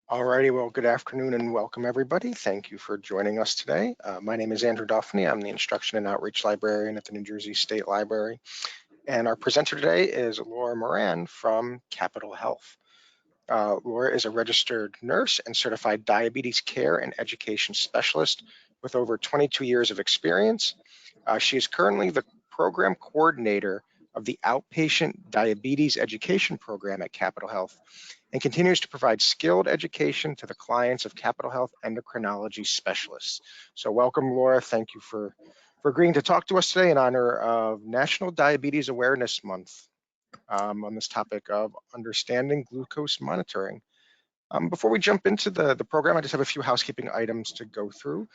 Alrighty, well, good afternoon and welcome everybody. Thank you for joining us today. My name is Andrew Duffney. I'm the Instruction and Outreach Librarian at the New Jersey State Library. And our presenter today is Laura Moran from Capital Health. Laura is a registered nurse and certified diabetes care and education specialist with over 22 years of experience. She is currently the program coordinator of the Outpatient Diabetes Education Program at Capital Health and continues to provide skilled education to the clients of Capital Health endocrinology specialists. So welcome, Laura. Thank you for agreeing to talk to us today in honor of National Diabetes Awareness Month on this topic of understanding glucose monitoring. Before we jump into the program, I just have a few housekeeping items to go through.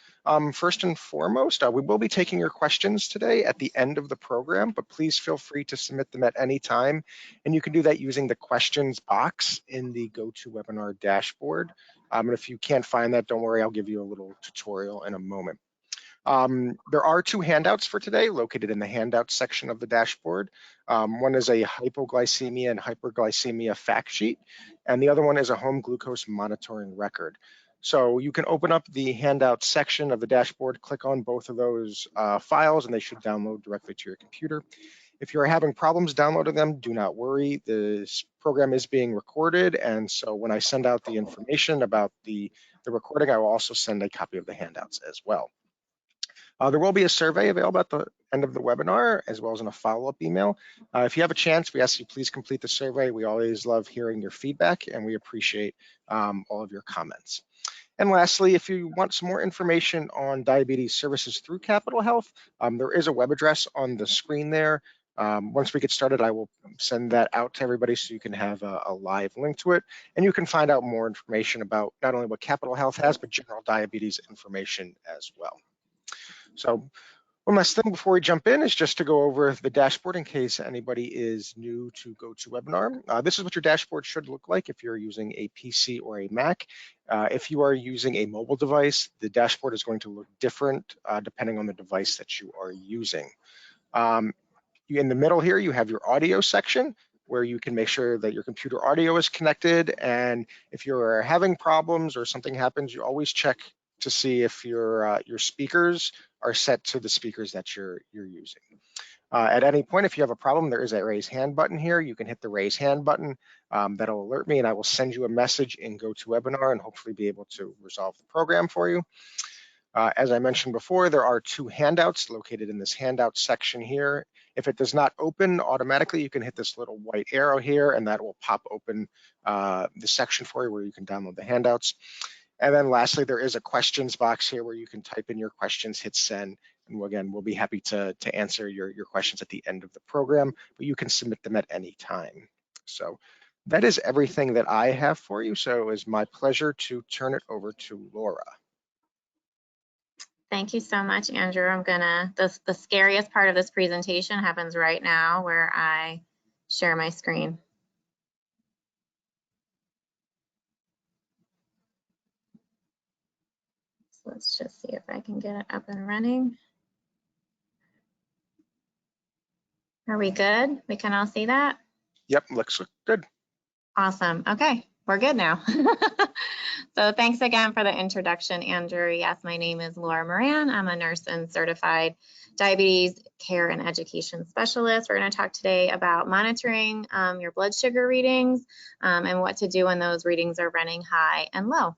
First and foremost, we will be taking your questions today at the end of the program, but please feel free to submit them at any time. And you can do that using the questions box in the GoToWebinar dashboard. And if you can't find that, don't worry, I'll give you a little tutorial in a moment. There are two handouts for today located in the handouts section of the dashboard. One is a hypoglycemia and hyperglycemia fact sheet, and the other one is a home glucose monitoring record. So you can open up the handout section of the dashboard, click on both of those files, and they should download directly to your computer. If you're having problems downloading them, do not worry. This program is being recorded, and so when I send out the information about the recording, I will also send a copy of the handouts as well. There will be a survey available at the end of the webinar, as well as in a follow-up email. If you have a chance, we ask you please complete the survey. We always love hearing your feedback, and we appreciate all of your comments. And lastly, if you want some more information on diabetes services through Capital Health, there is a web address on the screen there. Once we get started, I will send that out to everybody so you can have a live link to it. And you can find out more information about not only what Capital Health has, but general diabetes information as well. So one last thing before we jump in is just to go over the dashboard in case anybody is new to GoToWebinar. This is what your dashboard should look like if you're using a PC or a Mac. If you are using a mobile device, the dashboard is going to look different depending on the device that you are using. In the middle here, you have your audio section where you can make sure that your computer audio is connected. And if you're having problems or something happens, you always check to see if your speakers are set to the speakers that you're using. At any point, if you have a problem, there is a raise hand button here. You can hit the raise hand button. That'll alert me, and I will send you a message in GoToWebinar and hopefully be able to resolve the program for you. As I mentioned before, there are two handouts located in this handout section here. If it does not open automatically, you can hit this little white arrow here, and that will pop open the section for you where you can download the handouts. And then lastly, there is a questions box here where you can type in your questions, hit send, and again, we'll be happy to answer your questions at the end of the program, but you can submit them at any time. So that is everything that I have for you. So it is my pleasure to turn it over to Laura. Thank you so much, Andrew. The scariest part of this presentation happens right now where I share my screen. So let's just see if I can get it up and running. Are we good? We can all see that? Yep, looks good. Awesome. Okay, we're good now. So thanks again for the introduction, Andrew. Yes, my name is Laura Moran. I'm a nurse and certified diabetes care and education specialist. We're going to talk today about monitoring your blood sugar readings and what to do when those readings are running high and low.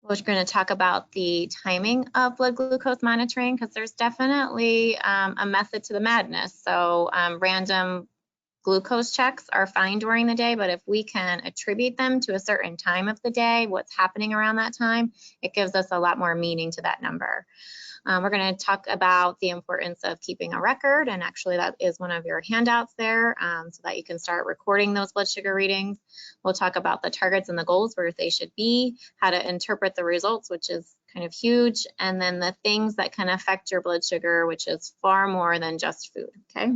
We're going to talk about the timing of blood glucose monitoring because there's definitely a method to the madness. So random glucose checks are fine during the day, but if we can attribute them to a certain time of the day, what's happening around that time, it gives us a lot more meaning to that number. We're going to talk about the importance of keeping a record, and actually that is one of your handouts there so that you can start recording those blood sugar readings. We'll talk about the targets and the goals, where they should be, how to interpret the results, which is kind of huge, and then the things that can affect your blood sugar, which is far more than just food, okay?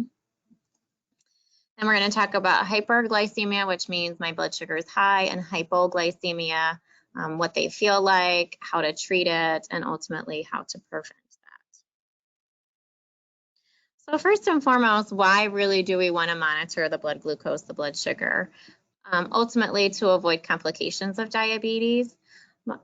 And we're going to talk about hyperglycemia, which means my blood sugar is high, and hypoglycemia, what they feel like, how to treat it, and ultimately how to prevent that. So first and foremost, why really do we want to monitor the blood glucose, the blood sugar? ultimately to avoid complications of diabetes.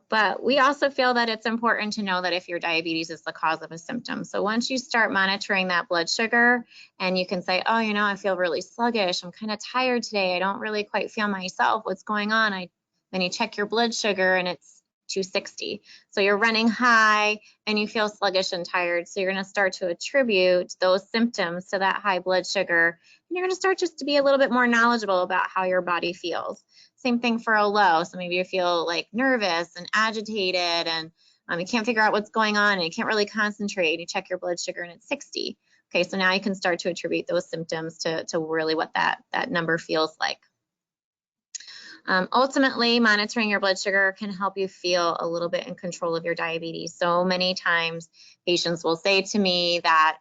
But we also feel that it's important to know that if your diabetes is the cause of a symptom. So once you start monitoring that blood sugar and you can say, oh, you know, I feel really sluggish, I'm kind of tired today, I don't really quite feel myself, what's going on? Then you check your blood sugar and it's 260. So you're running high and you feel sluggish and tired. So you're going to start to attribute those symptoms to that high blood sugar. And you're going to start just to be a little bit more knowledgeable about how your body feels. Same thing for a low. So maybe you feel like nervous and agitated and you can't figure out what's going on and you can't really concentrate. You check your blood sugar and it's 60. Okay, so now you can start to attribute those symptoms to really what that number feels like. Ultimately, monitoring your blood sugar can help you feel a little bit in control of your diabetes. So many times patients will say to me that,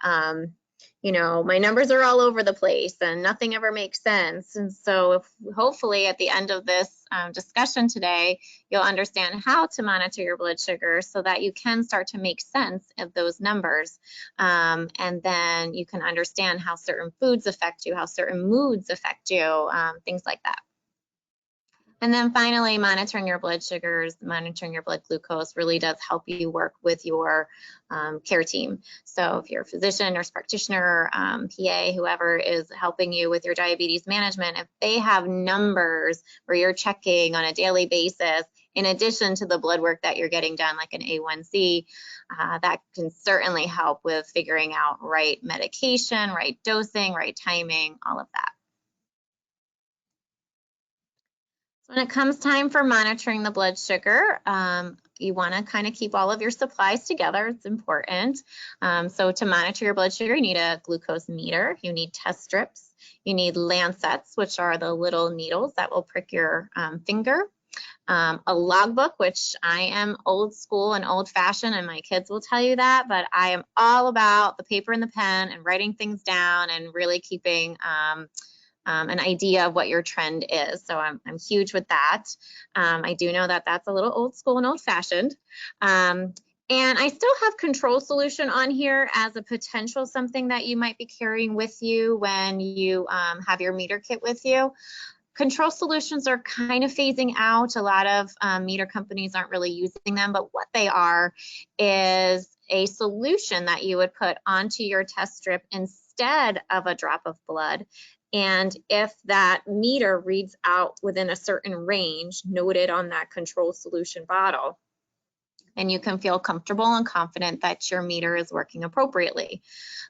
you know, my numbers are all over the place and nothing ever makes sense. And so hopefully at the end of this discussion today, you'll understand how to monitor your blood sugar so that you can start to make sense of those numbers. And then you can understand how certain foods affect you, how certain moods affect you, things like that. And then finally, monitoring your blood sugars, monitoring your blood glucose really does help you work with your care team. So if you're a physician, nurse practitioner, PA, whoever is helping you with your diabetes management, if they have numbers where you're checking on a daily basis, in addition to the blood work that you're getting done, like an A1C, that can certainly help with figuring out right medication, right dosing, right timing, all of that. When it comes time for monitoring the blood sugar, you want to kind of keep all of your supplies together. It's important. So to monitor your blood sugar, you need a glucose meter, you need test strips, you need lancets, which are the little needles that will prick your finger, a logbook, which I am old school and old fashioned, and my kids will tell you that, but I am all about the paper and the pen and writing things down and really keeping an idea of what your trend is. So I'm huge with that. I do know that that's a little old school and old fashioned. And I still have control solution on here as a potential something that you might be carrying with you when you have your meter kit with you. Control solutions are kind of phasing out. A lot of meter companies aren't really using them, but what they are is a solution that you would put onto your test strip instead of a drop of blood. And if that meter reads out within a certain range noted on that control solution bottle, and you can feel comfortable and confident that your meter is working appropriately.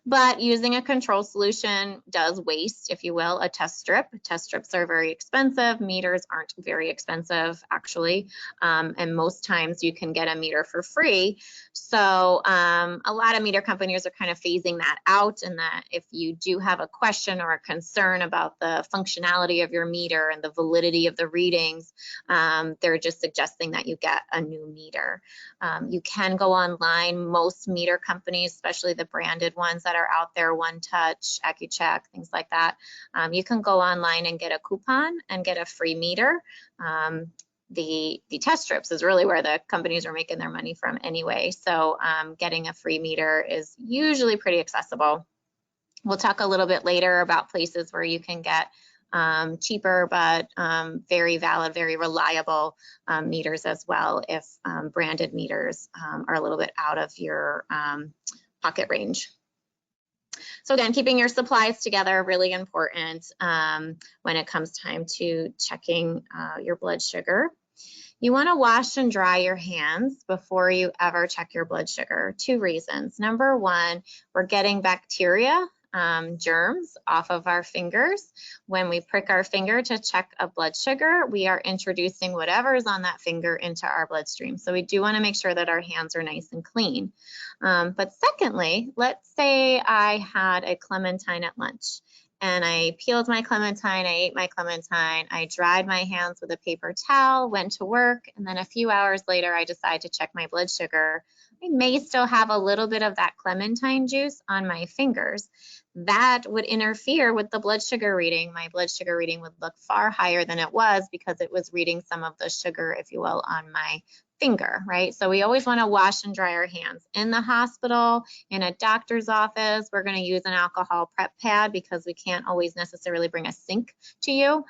But using a control solution does waste, if you will, a test strip. Test strips are very expensive. Meters aren't very expensive, actually. And most times you can get a meter for free. So a lot of meter companies are kind of phasing that out, and that if you do have a question or a concern about the functionality of your meter and the validity of the readings, they're just suggesting that you get a new meter. You can go online. Most meter companies, especially the branded ones that are out there, One Touch, AccuCheck, things like that, you can go online and get a coupon and get a free meter. The test strips is really where the companies are making their money from anyway. So getting a free meter is usually pretty accessible. We'll talk a little bit later about places where you can get cheaper but very valid, very reliable meters as well if branded meters are a little bit out of your pocket range. So again, keeping your supplies together, really important when it comes time to checking your blood sugar. You want to wash and dry your hands before you ever check your blood sugar. 2 reasons. Number 1, we're getting bacteria, germs off of our fingers. When we prick our finger to check a blood sugar, we are introducing whatever's on that finger into our bloodstream. So we do want to make sure that our hands are nice and clean. But secondly, let's say I had a clementine at lunch and I peeled my clementine, I ate my clementine, I dried my hands with a paper towel, went to work, and then a few hours later I decide to check my blood sugar. I may still have a little bit of that clementine juice on my fingers. That would interfere with the blood sugar reading. My blood sugar reading would look far higher than it was because it was reading some of the sugar, if you will, on my finger, right? So we always want to wash and dry our hands. In the hospital, in a doctor's office, we're going to use an alcohol prep pad because we can't always necessarily bring a sink to you.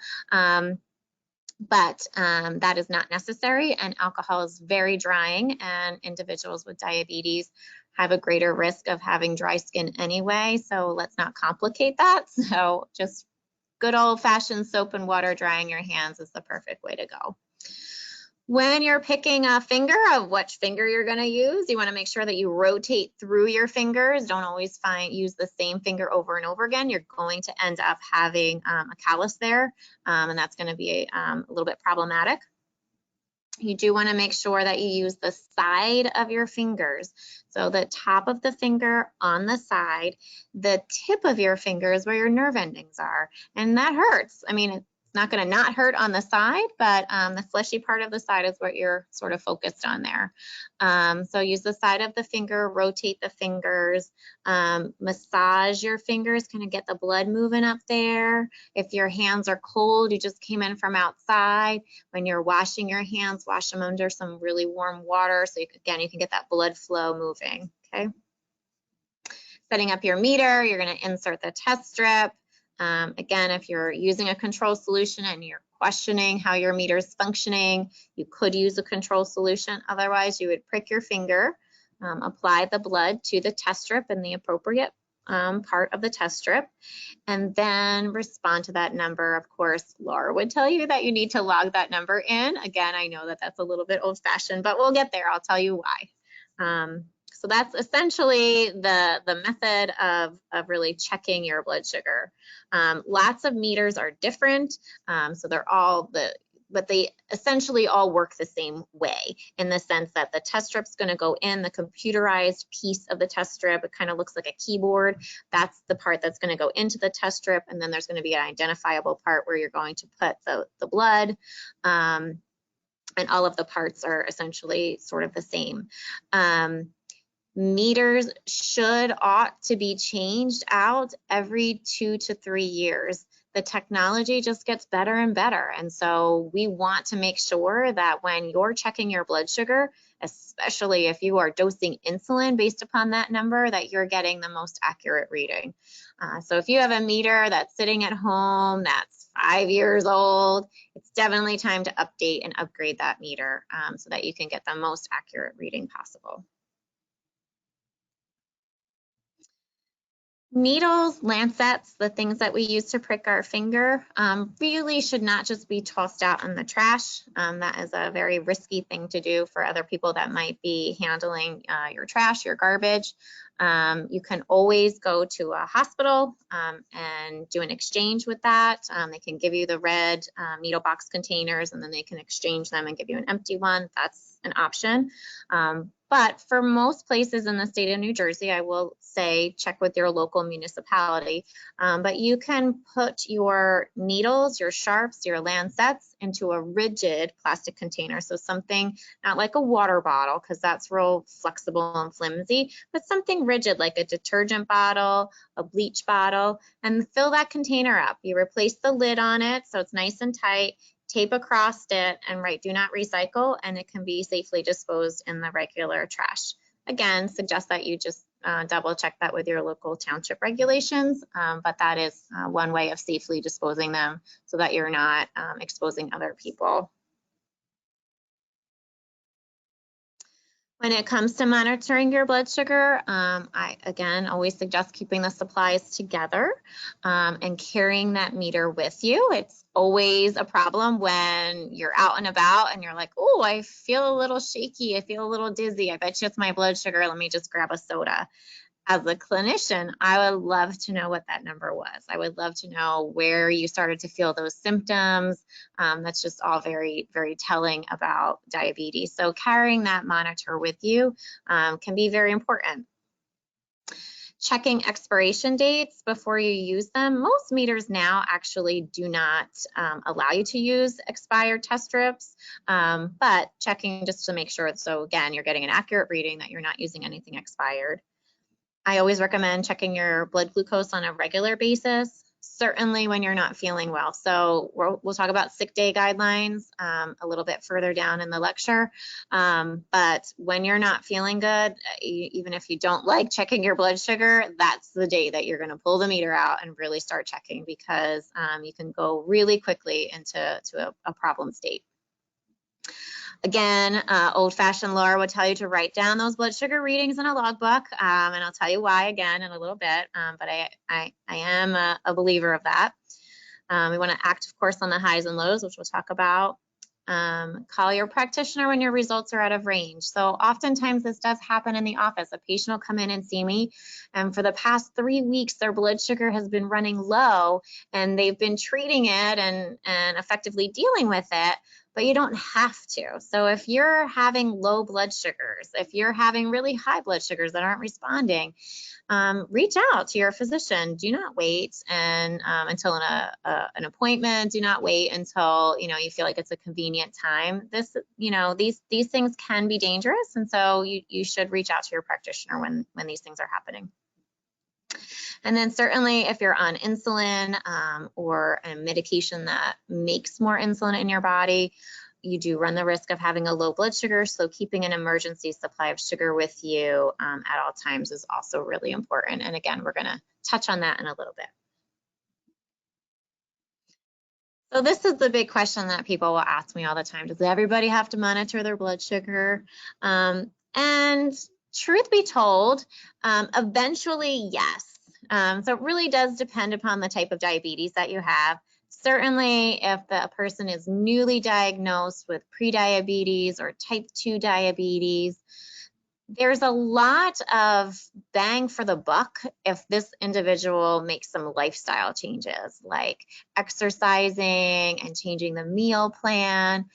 but that is not necessary, and alcohol is very drying, and individuals with diabetes have a greater risk of having dry skin anyway, so let's not complicate that. So just good old-fashioned soap and water drying your hands is the perfect way to go. When you're picking a finger of which finger you're going to use, you want to make sure that you rotate through your fingers. Don't always use the same finger over and over again. You're going to end up having a callus there, and that's going to be a little bit problematic. You do want to make sure that you use the side of your fingers. So the top of the finger on the side, the tip of your finger is where your nerve endings are. And that hurts. I mean, it's not going to not hurt on the side, but the fleshy part of the side is what you're sort of focused on there. So use the side of the finger, rotate the fingers, massage your fingers, kind of get the blood moving up there. If your hands are cold, you just came in from outside. When you're washing your hands, wash them under some really warm water. So again, you can get that blood flow moving, okay? Setting up your meter, you're gonna insert the test strip. Again, if you're using a control solution and you're questioning how your meter is functioning, you could use a control solution. Otherwise, you would prick your finger, apply the blood to the test strip in the appropriate part of the test strip, and then respond to that number. Of course, Laura would tell you that you need to log that number in. Again, I know that that's a little bit old-fashioned, but we'll get there. I'll tell you why. So that's essentially the method of really checking your blood sugar. Lots of meters are different, so they're all but they essentially all work the same way in the sense that the test strip's going to go in the computerized piece of the test strip. It kind of looks like a keyboard. That's the part that's going to go into the test strip, and then there's going to be an identifiable part where you're going to put the blood. And all of the parts are essentially sort of the same. Meters ought to be changed out every 2 to 3 years. The technology just gets better and better. And so we want to make sure that when you're checking your blood sugar, especially if you are dosing insulin based upon that number, that you're getting the most accurate reading. So if you have a meter that's sitting at home that's 5 years old, it's definitely time to update and upgrade that meter so that you can get the most accurate reading possible. Needles, lancets, the things that we use to prick our finger, really should not just be tossed out in the trash. That is a very risky thing to do for other people that might be handling your trash, your garbage. You can always go to a hospital and do an exchange with that. They can give you the red needle box containers, and then they can exchange them and give you an empty one. That's an option. But for most places in the state of New Jersey, I will say check with your local municipality. But you can put your needles, your sharps, your lancets into a rigid plastic container. So something not like a water bottle, because that's real flexible and flimsy, but something rigid like a detergent bottle, a bleach bottle, and fill that container up. You replace the lid on it so it's nice and tight. Tape across it and write do not recycle, and it can be safely disposed in the regular trash. Again, suggest that you just double check that with your local township regulations, but that is one way of safely disposing them so that you're not exposing other people. When it comes to monitoring your blood sugar, I, again, always suggest keeping the supplies together and carrying that meter with you. It's always a problem when you're out and about and you're like, oh, I feel a little shaky. I feel a little dizzy. I bet you it's my blood sugar. Let me just grab a soda. As a clinician, I would love to know what that number was. I would love to know where you started to feel those symptoms. That's just all very, very telling about diabetes. So carrying that monitor with you can be very important. Checking expiration dates before you use them. Most meters now actually do not allow you to use expired test strips, but checking just to make sure, so again, you're getting an accurate reading, that you're not using anything expired. I always recommend checking your blood glucose on a regular basis. certainly when you're not feeling well. So we'll talk about sick day guidelines a little bit further down in the lecture. But when you're not feeling good, even if you don't like checking your blood sugar, that's the day that you're going to pull the meter out and really start checking, because you can go really quickly into a problem state. Again, old-fashioned Laura would tell you to write down those blood sugar readings in a logbook, and I'll tell you why again in a little bit, but I am a believer of that. We want to act, of course, on the highs and lows, which we'll talk about. Call your practitioner when your results are out of range. So oftentimes this does happen in the office. A patient will come in and see me, and for the past 3 weeks, their blood sugar has been running low, and they've been treating it and effectively dealing with it, but you don't have to. So if you're having low blood sugars, if you're having really high blood sugars that aren't responding, reach out to your physician. Do not wait until an appointment. Do not wait until you feel like it's a convenient time. These things can be dangerous, and so you should reach out to your practitioner when these things are happening. And then certainly if you're on insulin or a medication that makes more insulin in your body, you do run the risk of having a low blood sugar. So keeping an emergency supply of sugar with you at all times is also really important. And again, we're going to touch on that in a little bit. So this is the big question that people will ask me all the time. Does everybody have to monitor their blood sugar? And truth be told, eventually, yes. So it really does depend upon the type of diabetes that you have. Certainly, if the person is newly diagnosed with prediabetes or type 2 diabetes, there's a lot of bang for the buck if this individual makes some lifestyle changes, like exercising and changing the meal plan.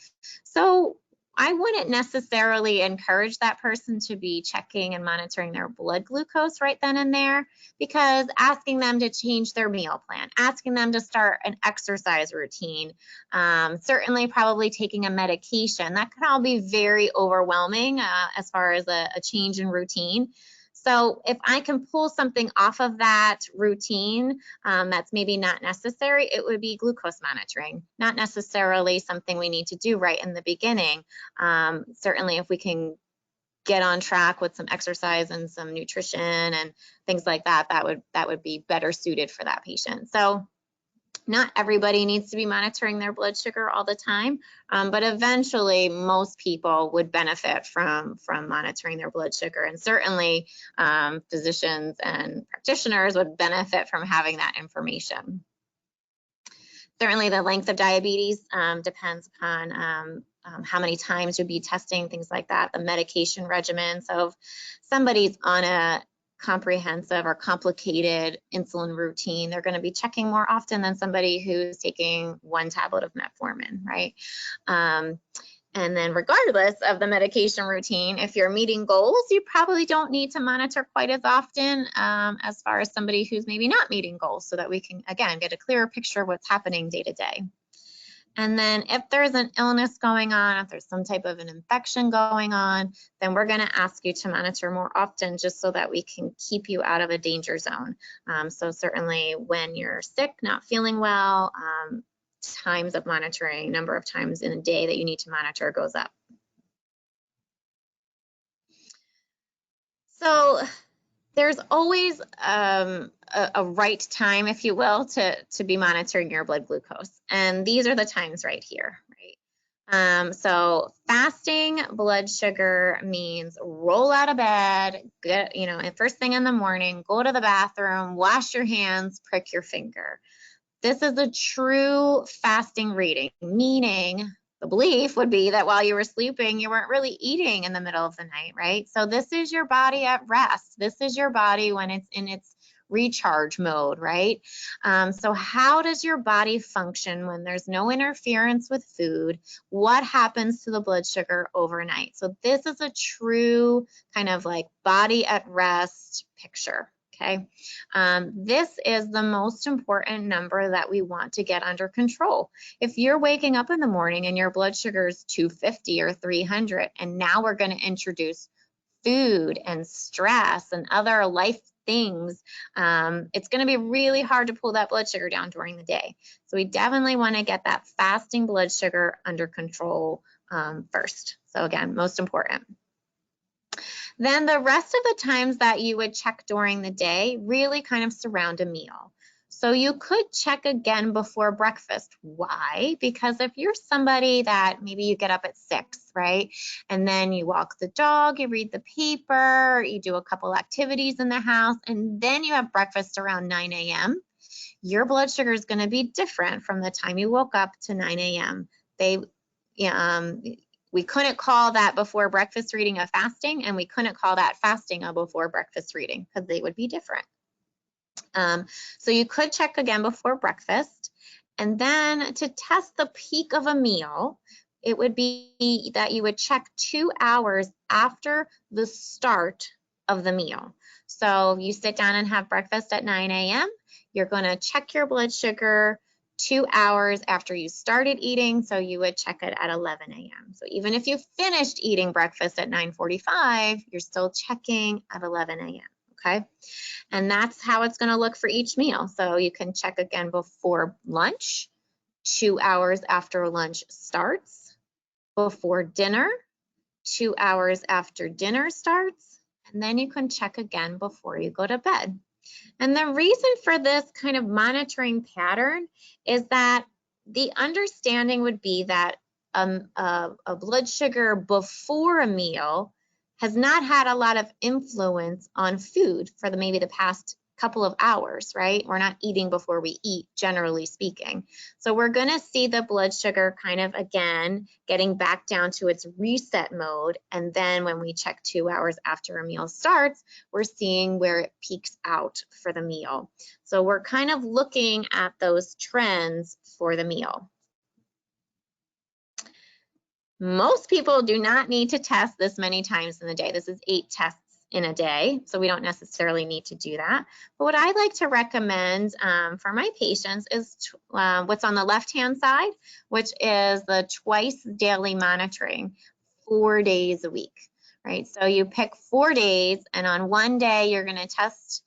So I wouldn't necessarily encourage that person to be checking and monitoring their blood glucose right then and there, because asking them to change their meal plan, asking them to start an exercise routine, certainly probably taking a medication, that can all be very overwhelming as far as a change in routine. So if I can pull something off of that routine that's maybe not necessary, it would be glucose monitoring, not necessarily something we need to do right in the beginning. Certainly if we can get on track with some exercise and some nutrition and things like that, that would be better suited for that patient. So not everybody needs to be monitoring their blood sugar all the time, but eventually most people would benefit from monitoring their blood sugar, and certainly physicians and practitioners would benefit from having that information. Certainly the length of diabetes depends upon how many times you'll be testing, things like that, the medication regimen. So if somebody's on a comprehensive or complicated insulin routine, they're going to be checking more often than somebody who's taking one tablet of metformin, right? And then regardless of the medication routine, if you're meeting goals, you probably don't need to monitor quite as often as far as somebody who's maybe not meeting goals, so that we can, again, get a clearer picture of what's happening day to day. And then if there's an illness going on, if there's some type of an infection going on, then we're going to ask you to monitor more often, just so that we can keep you out of a danger zone. So certainly when you're sick, not feeling well, times of monitoring, number of times in a day that you need to monitor goes up. So there's always a right time, if you will, to be monitoring your blood glucose. And these are the times right here, right? So fasting blood sugar means roll out of bed, get, and first thing in the morning, go to the bathroom, wash your hands, prick your finger. This is a true fasting reading, meaning the belief would be that while you were sleeping, you weren't really eating in the middle of the night, right? So this is your body at rest. This is your body when it's in its recharge mode, right? So how does your body function when there's no interference with food? What happens to the blood sugar overnight? So this is a true kind of like body at rest picture. Okay, this is the most important number that we want to get under control. If you're waking up in the morning and your blood sugar is 250 or 300, and now we're going to introduce food and stress and other life things, it's going to be really hard to pull that blood sugar down during the day. So we definitely want to get that fasting blood sugar under control first. So again, most important. Then the rest of the times that you would check during the day really kind of surround a meal. So you could check again before breakfast. Why? Because if you're somebody that maybe you get up at 6, right? And then you walk the dog, you read the paper, you do a couple activities in the house, and then you have breakfast around 9 a.m., your blood sugar is going to be different from the time you woke up to 9 a.m. We couldn't call that before breakfast reading a fasting, and we couldn't call that fasting a before breakfast reading because they would be different. So you could check again before breakfast. And then to test the peak of a meal, it would be that you would check 2 hours after the start of the meal. So you sit down and have breakfast at 9 a.m., you're going to check your blood sugar 2 hours after you started eating, so you would check it at 11 a.m. So even if you finished eating breakfast at 9:45, you're still checking at 11 a.m., okay? And that's how it's going to look for each meal. So you can check again before lunch, 2 hours after lunch starts, before dinner, 2 hours after dinner starts, and then you can check again before you go to bed. And the reason for this kind of monitoring pattern is that the understanding would be that a blood sugar before a meal has not had a lot of influence on food for maybe the past couple of hours, right? We're not eating before we eat, generally speaking. So we're going to see the blood sugar kind of, again, getting back down to its reset mode. And then when we check 2 hours after a meal starts, we're seeing where it peaks out for the meal. So we're kind of looking at those trends for the meal. Most people do not need to test this many times in the day. This is 8 tests in a day, so we don't necessarily need to do that. But what I like to recommend for my patients is what's on the left-hand side, which is the twice daily monitoring, 4 days a week, right? So you pick 4 days, and on one day, you're gonna test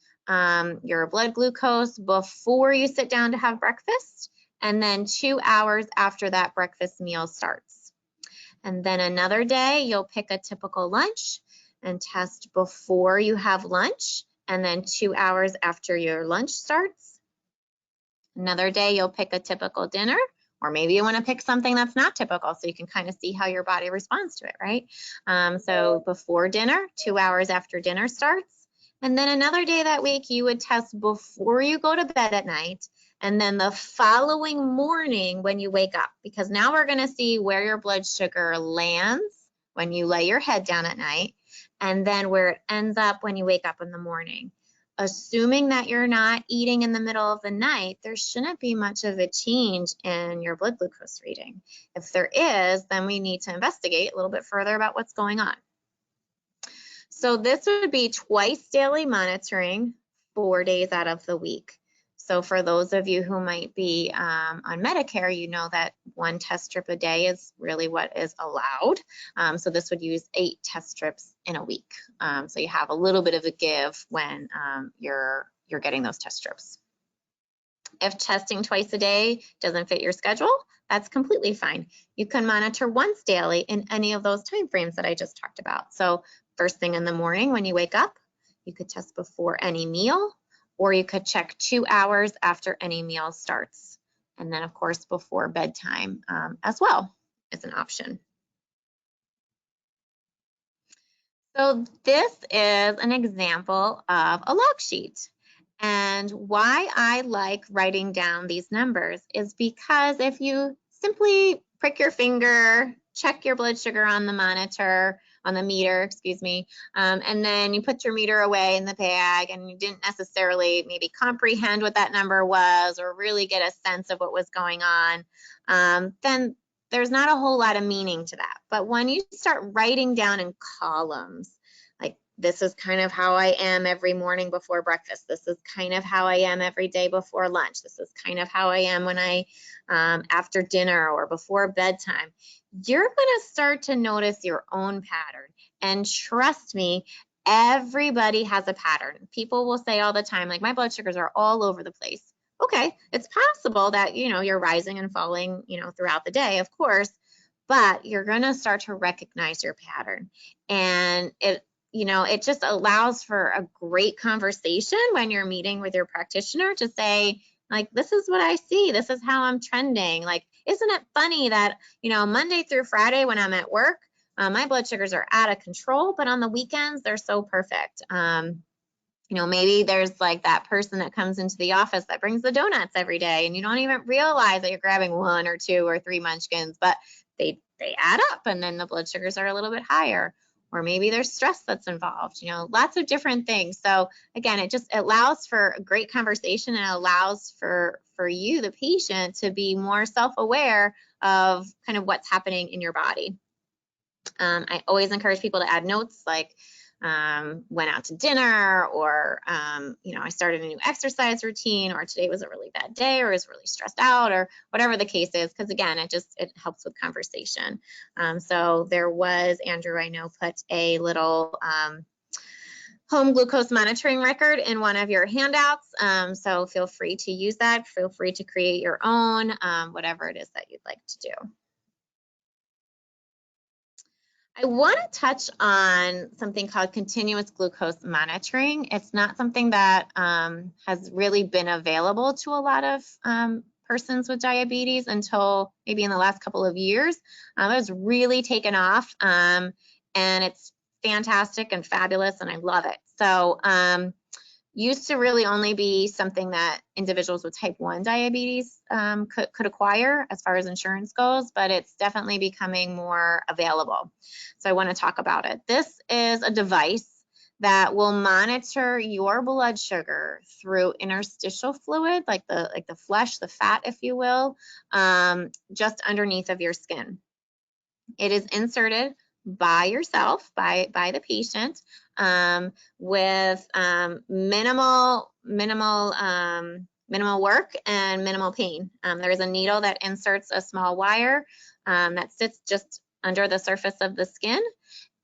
your blood glucose before you sit down to have breakfast, and then 2 hours after that breakfast meal starts. And then another day, you'll pick a typical lunch and test before you have lunch, and then 2 hours after your lunch starts. Another day, you'll pick a typical dinner, or maybe you want to pick something that's not typical so you can kind of see how your body responds to it, right? So before dinner, 2 hours after dinner starts. And then another day that week, you would test before you go to bed at night, and then the following morning when you wake up, because now we're going to see where your blood sugar lands when you lay your head down at night, and then where it ends up when you wake up in the morning. Assuming that you're not eating in the middle of the night, there shouldn't be much of a change in your blood glucose reading. If there is, then we need to investigate a little bit further about what's going on. So this would be twice daily monitoring, 4 days out of the week. So for those of you who might be on Medicare, you know that 1 test strip a day is really what is allowed. So this would use 8 test strips in a week. So you have a little bit of a give when you're getting those test strips. If testing twice a day doesn't fit your schedule, that's completely fine. You can monitor once daily in any of those time frames that I just talked about. So first thing in the morning when you wake up, you could test before any meal, or you could check 2 hours after any meal starts. And then of course, before bedtime as well is an option. So this is an example of a log sheet. And why I like writing down these numbers is because if you simply prick your finger, check your blood sugar on the monitor, on the meter, excuse me, and then you put your meter away in the bag and you didn't necessarily maybe comprehend what that number was or really get a sense of what was going on, then there's not a whole lot of meaning to that. But when you start writing down in columns, like this is kind of how I am every morning before breakfast. This is kind of how I am every day before lunch. This is kind of how I am when after dinner or before bedtime. You're going to start to notice your own pattern. And trust me, Everybody has a pattern. People will say all the time, like, my blood sugars are all over the place. Okay, it's possible that, you're rising and falling, throughout the day, of course, but you're going to start to recognize your pattern. And it just allows for a great conversation when you're meeting with your practitioner to say, like, this is what I see. This is how I'm trending. Like, isn't it funny that, Monday through Friday when I'm at work, my blood sugars are out of control, but on the weekends, they're so perfect. Maybe there's like that person that comes into the office that brings the donuts every day, and you don't even realize that you're grabbing 1 or 2 or 3 munchkins, but they add up, and then the blood sugars are a little bit higher. Or maybe there's stress that's involved, lots of different things. So again, it allows for a great conversation, and allows for you, the patient, to be more self-aware of kind of what's happening in your body. I always encourage people to add notes, like went out to dinner, or I started a new exercise routine, or today was a really bad day, or is really stressed out, or whatever the case is, because again, it helps with conversation. So there was, Andrew, I know, put a little home glucose monitoring record in one of your handouts. So feel free to use that. Feel free to create your own, whatever it is that you'd like to do. I want to touch on something called continuous glucose monitoring. It's not something that has really been available to a lot of persons with diabetes until maybe in the last couple of years. It has really taken off, and it's fantastic and fabulous, and I love it. So used to really only be something that individuals with type 1 diabetes could acquire as far as insurance goes, but it's definitely becoming more available. So I want to talk about it. This is a device that will monitor your blood sugar through interstitial fluid, like the flesh, the fat, if you will, just underneath of your skin. It is inserted by yourself, by the patient, with minimal work and minimal pain. There is a needle that inserts a small wire that sits just under the surface of the skin,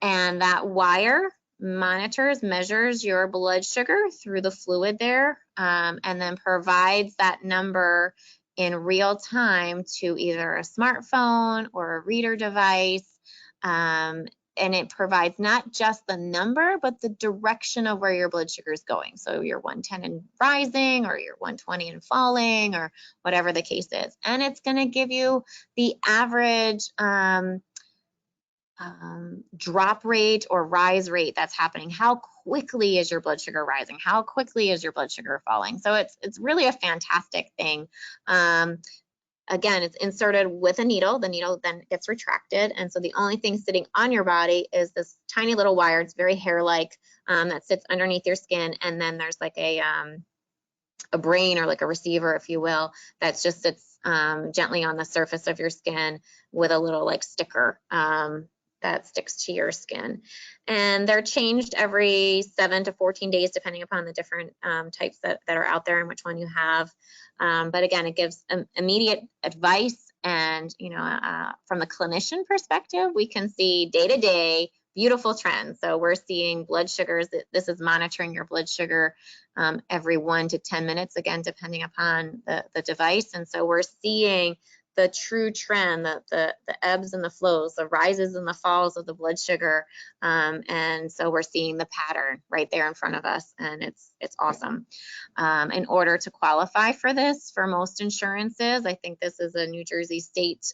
and that wire measures your blood sugar through the fluid there, and then provides that number in real time to either a smartphone or a reader device. And it provides not just the number, but the direction of where your blood sugar is going. So you're 110 and rising, or you're 120 and falling, or whatever the case is. And it's going to give you the average drop rate or rise rate that's happening. How quickly is your blood sugar rising? How quickly is your blood sugar falling? So it's really a fantastic thing. Again, it's inserted with a needle. The needle then gets retracted. And so the only thing sitting on your body is this tiny little wire. It's very hair-like, that sits underneath your skin. And then there's like a brain, or like a receiver, if you will, that just sits gently on the surface of your skin with a little like sticker that sticks to your skin. And they're changed every 7 to 14 days, depending upon the different types that are out there and which one you have. But again, it gives immediate advice, and from the clinician perspective, we can see day-to-day beautiful trends. So we're seeing blood sugars. This is monitoring your blood sugar every 1 to 10 minutes, again, depending upon the device. And so we're seeing the true trend, the ebbs and the flows, the rises and the falls of the blood sugar. And so we're seeing the pattern right there in front of us, and it's awesome. In order to qualify for this, for most insurances, I think this is a New Jersey state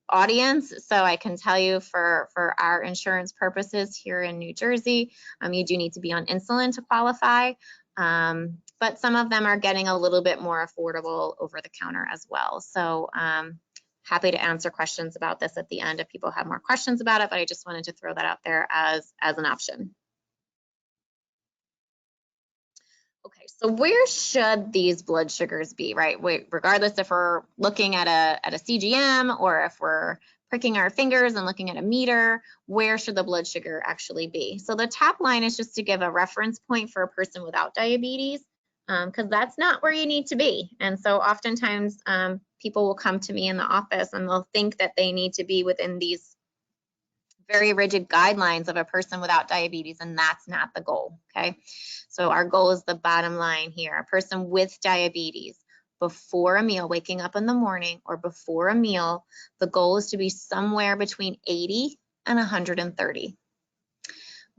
audience. So I can tell you for our insurance purposes here in New Jersey, you do need to be on insulin to qualify. But some of them are getting a little bit more affordable over the counter as well. So happy to answer questions about this at the end if people have more questions about it, but I just wanted to throw that out there as an option. Okay, so where should these blood sugars be, right? Regardless if we're looking at a CGM, or if we're pricking our fingers and looking at a meter, where should the blood sugar actually be? So the top line is just to give a reference point for a person without diabetes, because that's not where you need to be. And so oftentimes people will come to me in the office and they'll think that they need to be within these very rigid guidelines of a person without diabetes, and that's not the goal, okay? So our goal is the bottom line here. A person with diabetes, before a meal, waking up in the morning or before a meal, the goal is to be somewhere between 80 and 130.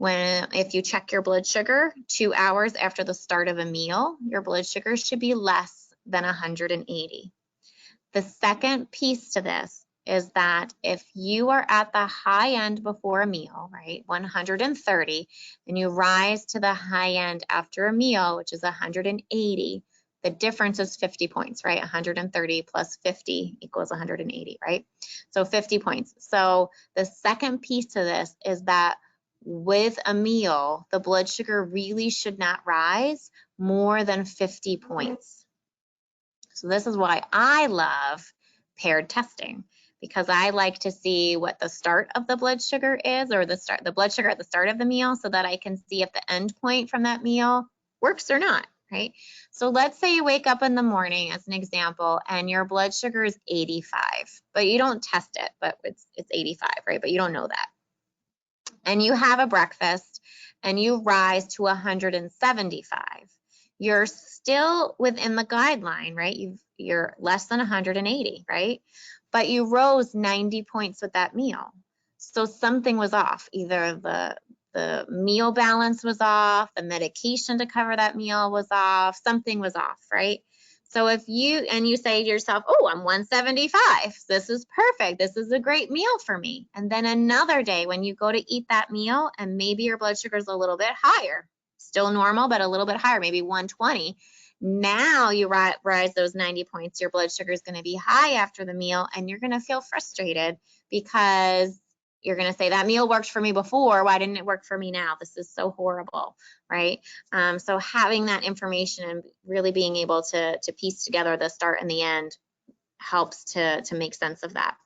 If you check your blood sugar 2 hours after the start of a meal, your blood sugar should be less than 180. The second piece to this is that if you are at the high end before a meal, right, 130, and you rise to the high end after a meal, which is 180, the difference is 50 points, right? 130 plus 50 equals 180, right? So 50 points. So the second piece to this is that with a meal, the blood sugar really should not rise more than 50 points. So this is why I love paired testing, because I like to see what the start of the blood sugar is, or the blood sugar at the start of the meal, so that I can see if the end point from that meal works or not, right? So let's say you wake up in the morning, as an example, and your blood sugar is 85, but you don't test it, but it's 85, right? But you don't know that. And you have a breakfast and you rise to 175. You're still within the guideline, right? You're less than 180, right? But you rose 90 points with that meal. So something was off. Either the meal balance was off, the medication to cover that meal was off, something was off, right? So if you say to yourself, oh, I'm 175, this is perfect, this is a great meal for me. And then another day when you go to eat that meal and maybe your blood sugar is a little bit higher, still normal, but a little bit higher, maybe 120. Now you rise those 90 points, your blood sugar is going to be high after the meal, and you're going to feel frustrated because you're going to say, that meal worked for me before, why didn't it work for me now? This is so horrible, right? So having that information and really being able to piece together the start and the end helps to make sense of that.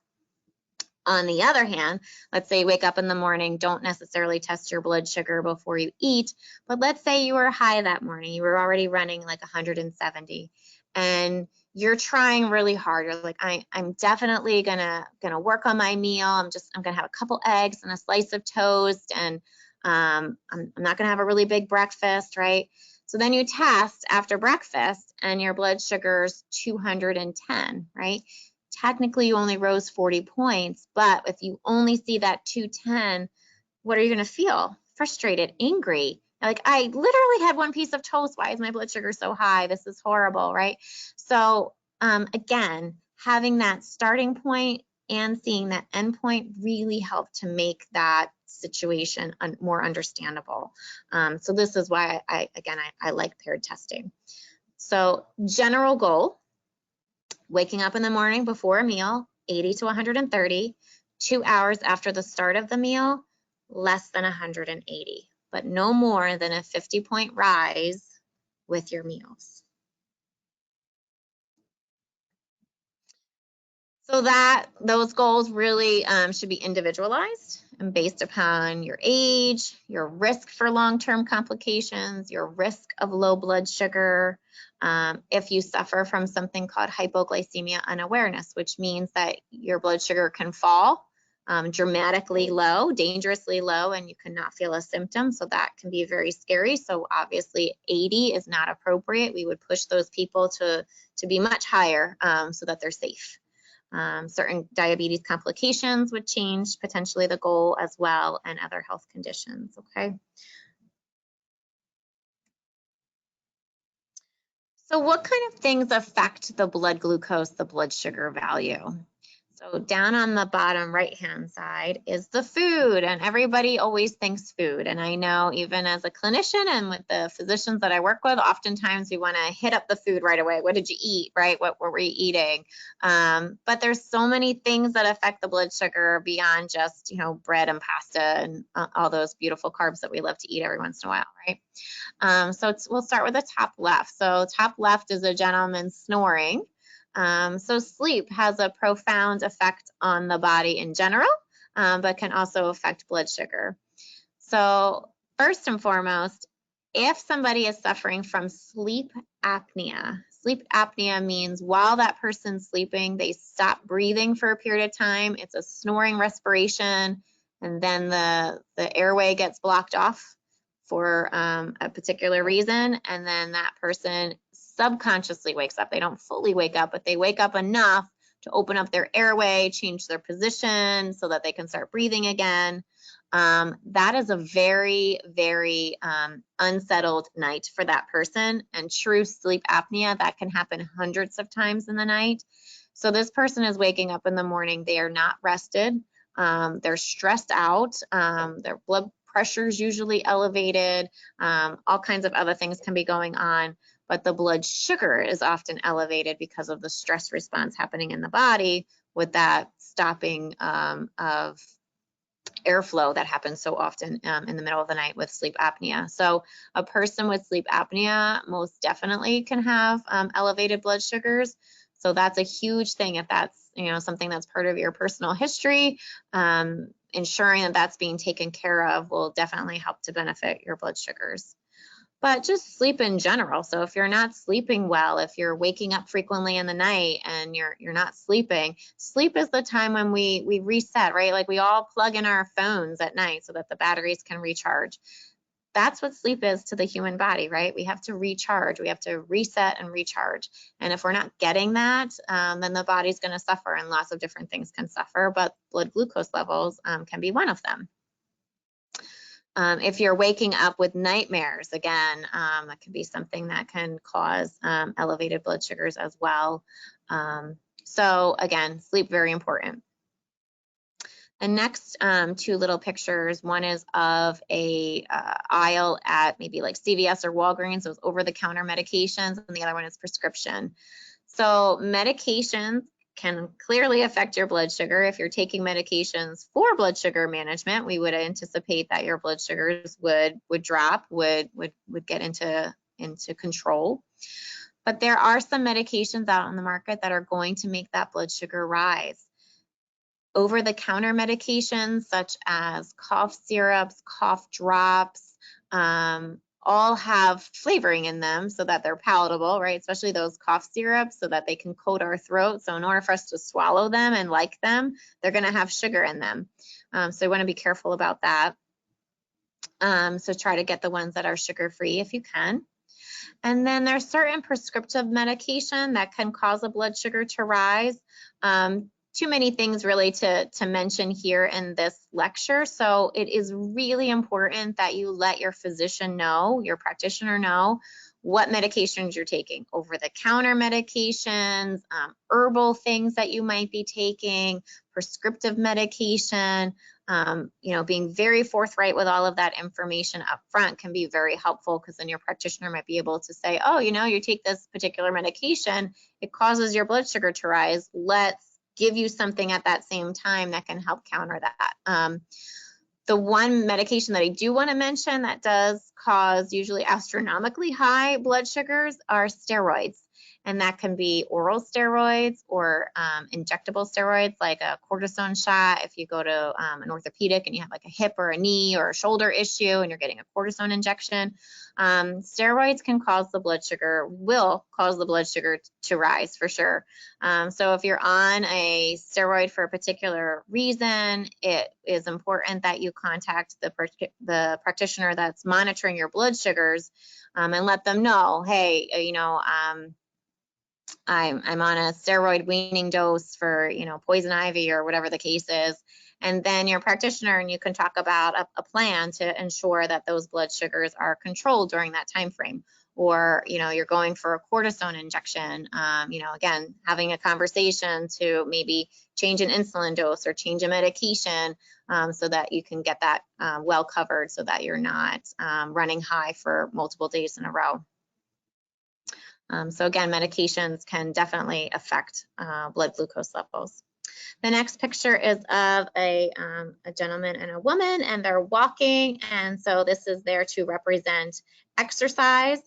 On the other hand, let's say you wake up in the morning, don't necessarily test your blood sugar before you eat, but let's say you were high that morning, you were already running like 170, and you're trying really hard. You're like, I'm definitely gonna work on my meal. I'm gonna have a couple eggs and a slice of toast, and I'm not gonna have a really big breakfast, right? So then you test after breakfast and your blood sugar's 210, right? Technically you only rose 40 points, but if you only see that 210, what are you gonna feel? Frustrated, angry. Like, I literally had one piece of toast. Why is my blood sugar so high? This is horrible, right? So again, having that starting point and seeing that end point really helped to make that situation more understandable. So this is why I like paired testing. So general goal, waking up in the morning before a meal, 80 to 130, 2 hours after the start of the meal, less than 180, but no more than a 50-point rise with your meals. So those goals really should be individualized and based upon your age, your risk for long-term complications, your risk of low blood sugar, if you suffer from something called hypoglycemia unawareness, which means that your blood sugar can fall dramatically low, dangerously low, and you cannot feel a symptom. So that can be very scary. So obviously 80 is not appropriate. We would push those people to be much higher so that they're safe. Certain diabetes complications would change potentially the goal as well, and other health conditions, okay? So what kind of things affect the blood glucose, the blood sugar value? So down on the bottom right-hand side is the food, and everybody always thinks food. And I know even as a clinician and with the physicians that I work with, oftentimes we want to hit up the food right away. What did you eat, right? What were you eating? But there's so many things that affect the blood sugar beyond just, you know, bread and pasta and all those beautiful carbs that we love to eat every once in a while, right? So we'll start with the top left. So top left is a gentleman snoring. So sleep has a profound effect on the body in general, but can also affect blood sugar. So first and foremost, if somebody is suffering from sleep apnea means while that person's sleeping, they stop breathing for a period of time. It's a snoring respiration, and then the airway gets blocked off for a particular reason, and then that person subconsciously wakes up. They don't fully wake up, but they wake up enough to open up their airway, change their position so that they can start breathing again. That is a very, very unsettled night for that person, and true sleep apnea, that can happen hundreds of times in the night. So this person is waking up in the morning, they are not rested, they're stressed out, their blood pressure is usually elevated, all kinds of other things can be going on, but the blood sugar is often elevated because of the stress response happening in the body with that stopping of airflow that happens so often in the middle of the night with sleep apnea. So a person with sleep apnea most definitely can have elevated blood sugars. So that's a huge thing. If that's, you know, something that's part of your personal history, ensuring that that's being taken care of will definitely help to benefit your blood sugars. But just sleep in general. So if you're not sleeping well, if you're waking up frequently in the night and you're not sleeping, sleep is the time when we reset, right? Like we all plug in our phones at night so that the batteries can recharge. That's what sleep is to the human body, right? We have to recharge, we have to reset and recharge. And if we're not getting that, then the body's going to suffer, and lots of different things can suffer, but blood glucose levels can be one of them. If you're waking up with nightmares, again, that can be something that can cause elevated blood sugars as well. So again, sleep, very important. The next two little pictures, one is of a aisle at maybe like CVS or Walgreens, those over-the-counter medications, and the other one is prescription. So medications can clearly affect your blood sugar. If you're taking medications for blood sugar management, we would anticipate that your blood sugars would drop, would get into control. But there are some medications out on the market that are going to make that blood sugar rise. Over-the-counter medications such as cough syrups, cough drops, all have flavoring in them so that they're palatable, right? Especially those cough syrups, so that they can coat our throat. So in order for us to swallow them and like them, they're going to have sugar in them. So you want to be careful about that. So try to get the ones that are sugar-free if you can. And then there's certain prescriptive medication that can cause a blood sugar to rise. Too many things really to mention here in this lecture. So it is really important that you let your physician know, your practitioner know, what medications you're taking, over-the-counter medications, herbal things that you might be taking, prescriptive medication. You know, being very forthright with all of that information up front can be very helpful, because then your practitioner might be able to say, oh, you know, you take this particular medication, it causes your blood sugar to rise. Let's give you something at that same time that can help counter that. The one medication that I do want to mention that does cause usually astronomically high blood sugars are steroids. And that can be oral steroids or injectable steroids, like a cortisone shot. If you go to an orthopedic and you have like a hip or a knee or a shoulder issue and you're getting a cortisone injection, steroids can cause the blood sugar, will cause the blood sugar to rise for sure. So if you're on a steroid for a particular reason, it is important that you contact the practitioner that's monitoring your blood sugars and let them know, hey, you know, I'm on a steroid weaning dose for, you know, poison ivy or whatever the case is. And then your practitioner, and you can talk about a plan to ensure that those blood sugars are controlled during that time frame. Or, you know, you're going for a cortisone injection, you know, again, having a conversation to maybe change an insulin dose or change a medication so that you can get that well covered, so that you're not running high for multiple days in a row. So again, medications can definitely affect blood glucose levels. The next picture is of a gentleman and a woman, and they're walking. And so this is there to represent exercise.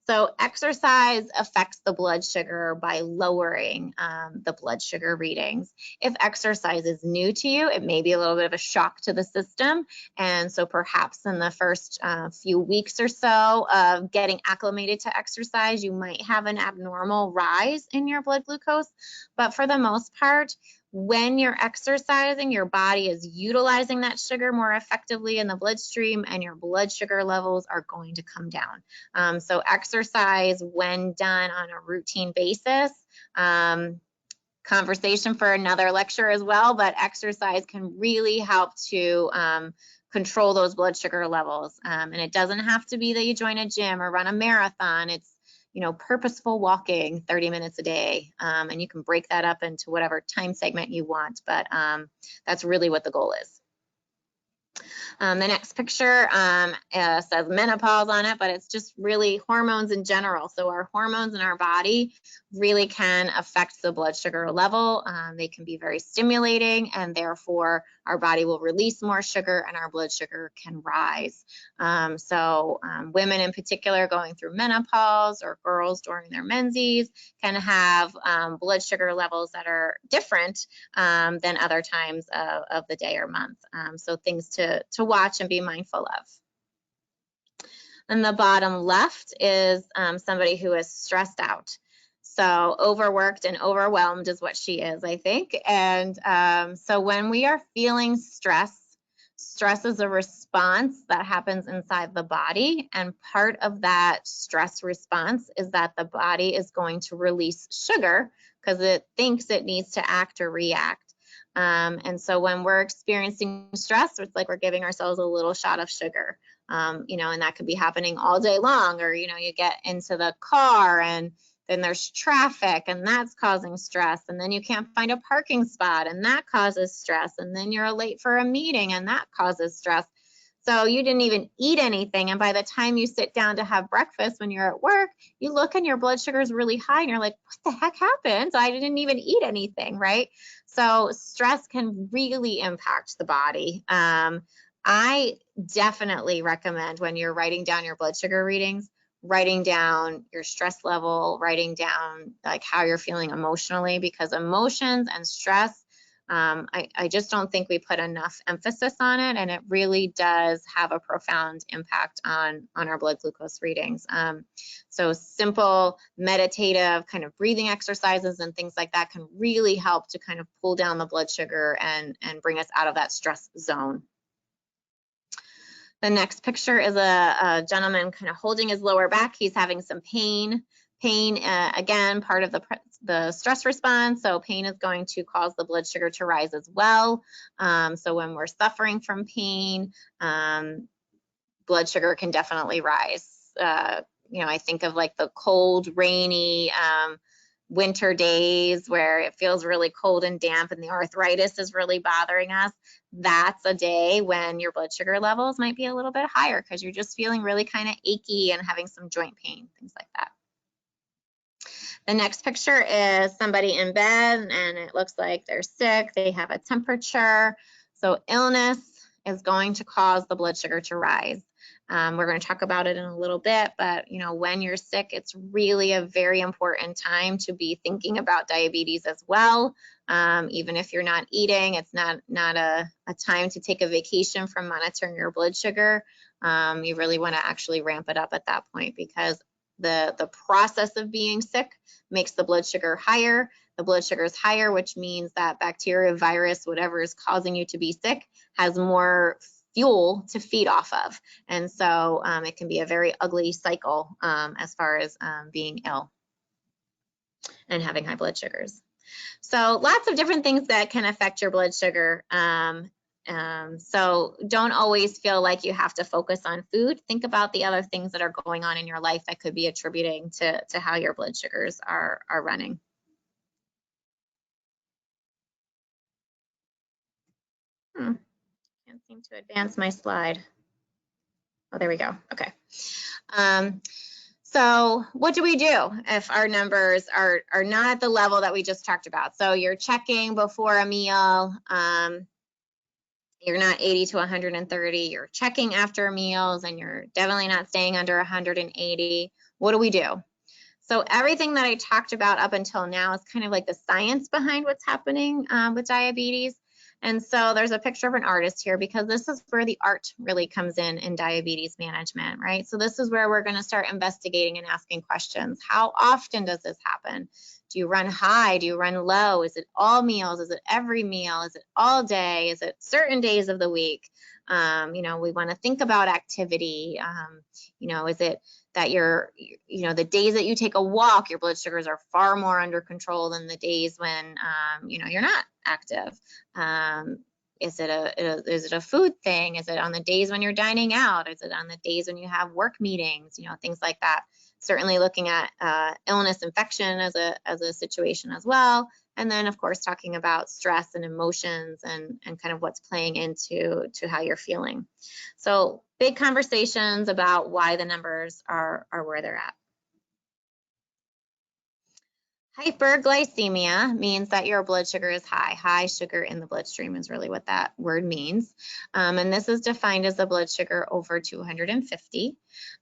So exercise affects the blood sugar by lowering the blood sugar readings. If exercise is new to you, it may be a little bit of a shock to the system. And so perhaps in the first few weeks or so of getting acclimated to exercise, you might have an abnormal rise in your blood glucose. But for the most part, when you're exercising, your body is utilizing that sugar more effectively in the bloodstream, and your blood sugar levels are going to come down. So exercise, when done on a routine basis, conversation for another lecture as well, but exercise can really help to control those blood sugar levels. And it doesn't have to be that you join a gym or run a marathon. It's, you know, purposeful walking 30 minutes a day. And you can break that up into whatever time segment you want, but that's really what the goal is. The next picture says menopause on it, but it's just really hormones in general. So our hormones in our body really can affect the blood sugar level. They can be very stimulating, and therefore our body will release more sugar and our blood sugar can rise. Women in particular going through menopause, or girls during their menses, can have blood sugar levels that are different than other times of the day or month. So things to watch and be mindful of. And the bottom left is somebody who is stressed out. So overworked and overwhelmed is what she is, I think. And so when we are feeling stress is a response that happens inside the body. And part of that stress response is that the body is going to release sugar because it thinks it needs to act or react. And so when we're experiencing stress, it's like we're giving ourselves a little shot of sugar, you know, and that could be happening all day long. Or, you know, you get into the car and then there's traffic and that's causing stress. And then you can't find a parking spot and that causes stress. And then you're late for a meeting and that causes stress. So you didn't even eat anything. And by the time you sit down to have breakfast when you're at work, you look and your blood sugar is really high and you're like, what the heck happened? I didn't even eat anything, right? So stress can really impact the body. I definitely recommend, when you're writing down your blood sugar readings, writing down your stress level, writing down like how you're feeling emotionally, because emotions and stress, I just don't think we put enough emphasis on it, and it really does have a profound impact on our blood glucose readings. So simple meditative kind of breathing exercises and things like that can really help to kind of pull down the blood sugar and bring us out of that stress zone. The next picture is a gentleman kind of holding his lower back. He's having some pain. Pain, again, part of the stress response. So pain is going to cause the blood sugar to rise as well. So when we're suffering from pain, blood sugar can definitely rise. You know, I think of like the cold, rainy winter days where it feels really cold and damp and the arthritis is really bothering us. That's a day when your blood sugar levels might be a little bit higher because you're just feeling really kind of achy and having some joint pain, things like that. The next picture is somebody in bed and it looks like they're sick, they have a temperature. So illness is going to cause the blood sugar to rise. We're going to talk about it in a little bit, but you know, when you're sick, it's really a very important time to be thinking about diabetes as well. Even if you're not eating, it's not a time to take a vacation from monitoring your blood sugar. You really want to actually ramp it up at that point, because the process of being sick makes the blood sugar higher. The blood sugar is higher, which means that bacteria, virus, whatever is causing you to be sick has more fuel to feed off of. And so it can be a very ugly cycle as far as being ill and having high blood sugars. So lots of different things that can affect your blood sugar. So don't always feel like you have to focus on food. Think about the other things that are going on in your life that could be attributing to how your blood sugars are running. Can't seem to advance my slide. Oh, there we go. Okay. So what do we do if our numbers are not at the level that we just talked about? So you're checking before a meal. You're not 80 to 130. You're checking after meals, and you're definitely not staying under 180. What do we do? So everything that I talked about up until now is kind of like the science behind what's happening with diabetes. And so there's a picture of an artist here, because this is where the art really comes in diabetes management, right? So this is where we're going to start investigating and asking questions. How often does this happen? Do you run high? Do you run low? Is it all meals? Is it every meal? Is it all day? Is it certain days of the week? You know, we want to think about activity. You know, is it that the days that you take a walk, your blood sugars are far more under control than the days when, you know, you're not active? Is it a food thing? Is it on the days when you're dining out? Is it on the days when you have work meetings? You know, things like that. Certainly looking at illness, infection as a situation as well. And then, of course, talking about stress and emotions and kind of what's playing into how you're feeling. So big conversations about why the numbers are where they're at. Hyperglycemia means that your blood sugar is high. High sugar in the bloodstream is really what that word means. And this is defined as a blood sugar over 250.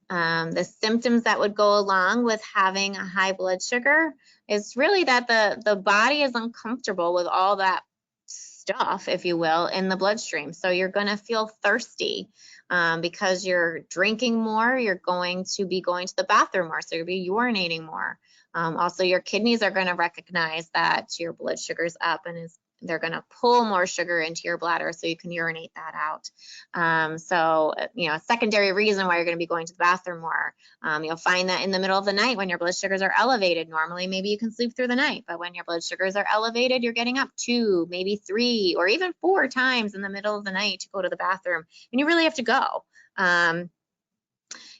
The symptoms that would go along with having a high blood sugar is really that the body is uncomfortable with all that stuff, if you will, in the bloodstream. So you're going to feel thirsty because you're drinking more. You're going to be going to the bathroom more. So you'll be urinating more. Also, your kidneys are going to recognize that your blood sugar's up and they're going to pull more sugar into your bladder so you can urinate that out. So, you know, a secondary reason why you're going to be going to the bathroom more. You'll find that in the middle of the night when your blood sugars are elevated, normally maybe you can sleep through the night, but when your blood sugars are elevated, you're getting up 2, maybe 3, or even 4 times in the middle of the night to go to the bathroom, and you really have to go.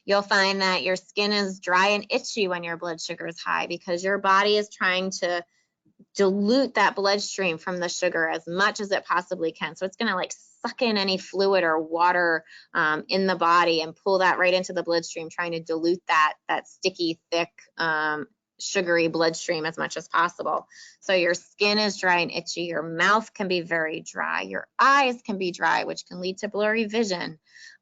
You'll find that your skin is dry and itchy when your blood sugar is high because your body is trying to dilute that bloodstream from the sugar as much as it possibly can. So it's going to like suck in any fluid or water in the body and pull that right into the bloodstream, trying to dilute that sticky, thick, sugary bloodstream as much as possible. So your skin is dry and itchy. Your mouth can be very dry. Your eyes can be dry, which can lead to blurry vision.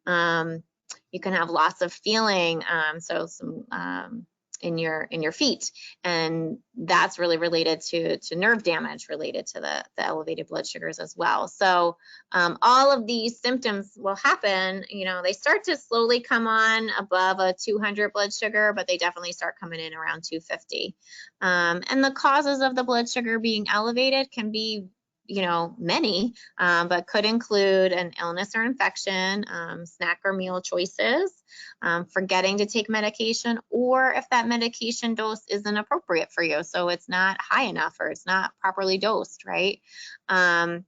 You can have lots of feeling, so some in your feet, and that's really related to nerve damage related to the elevated blood sugars as well. So all of these symptoms will happen. You know, they start to slowly come on above a 200 blood sugar, but they definitely start coming in around 250. And the causes of the blood sugar being elevated can be, you know, many, but could include an illness or infection, snack or meal choices, forgetting to take medication, or if that medication dose isn't appropriate for you. So it's not high enough or it's not properly dosed, right? Or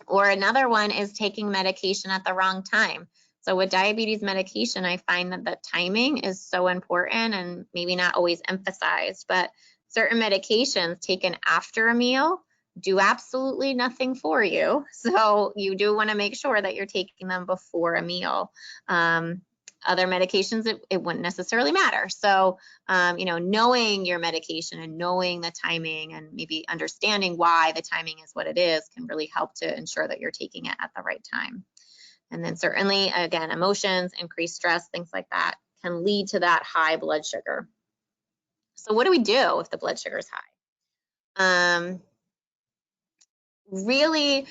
another one is taking medication at the wrong time. So with diabetes medication, I find that the timing is so important and maybe not always emphasized, but certain medications taken after a meal do absolutely nothing for you. So you do want to make sure that you're taking them before a meal. Other medications, it wouldn't necessarily matter. So, you know, knowing your medication and knowing the timing and maybe understanding why the timing is what it is can really help to ensure that you're taking it at the right time. And then certainly, again, emotions, increased stress, things like that can lead to that high blood sugar. So what do we do if the blood sugar is high? Really,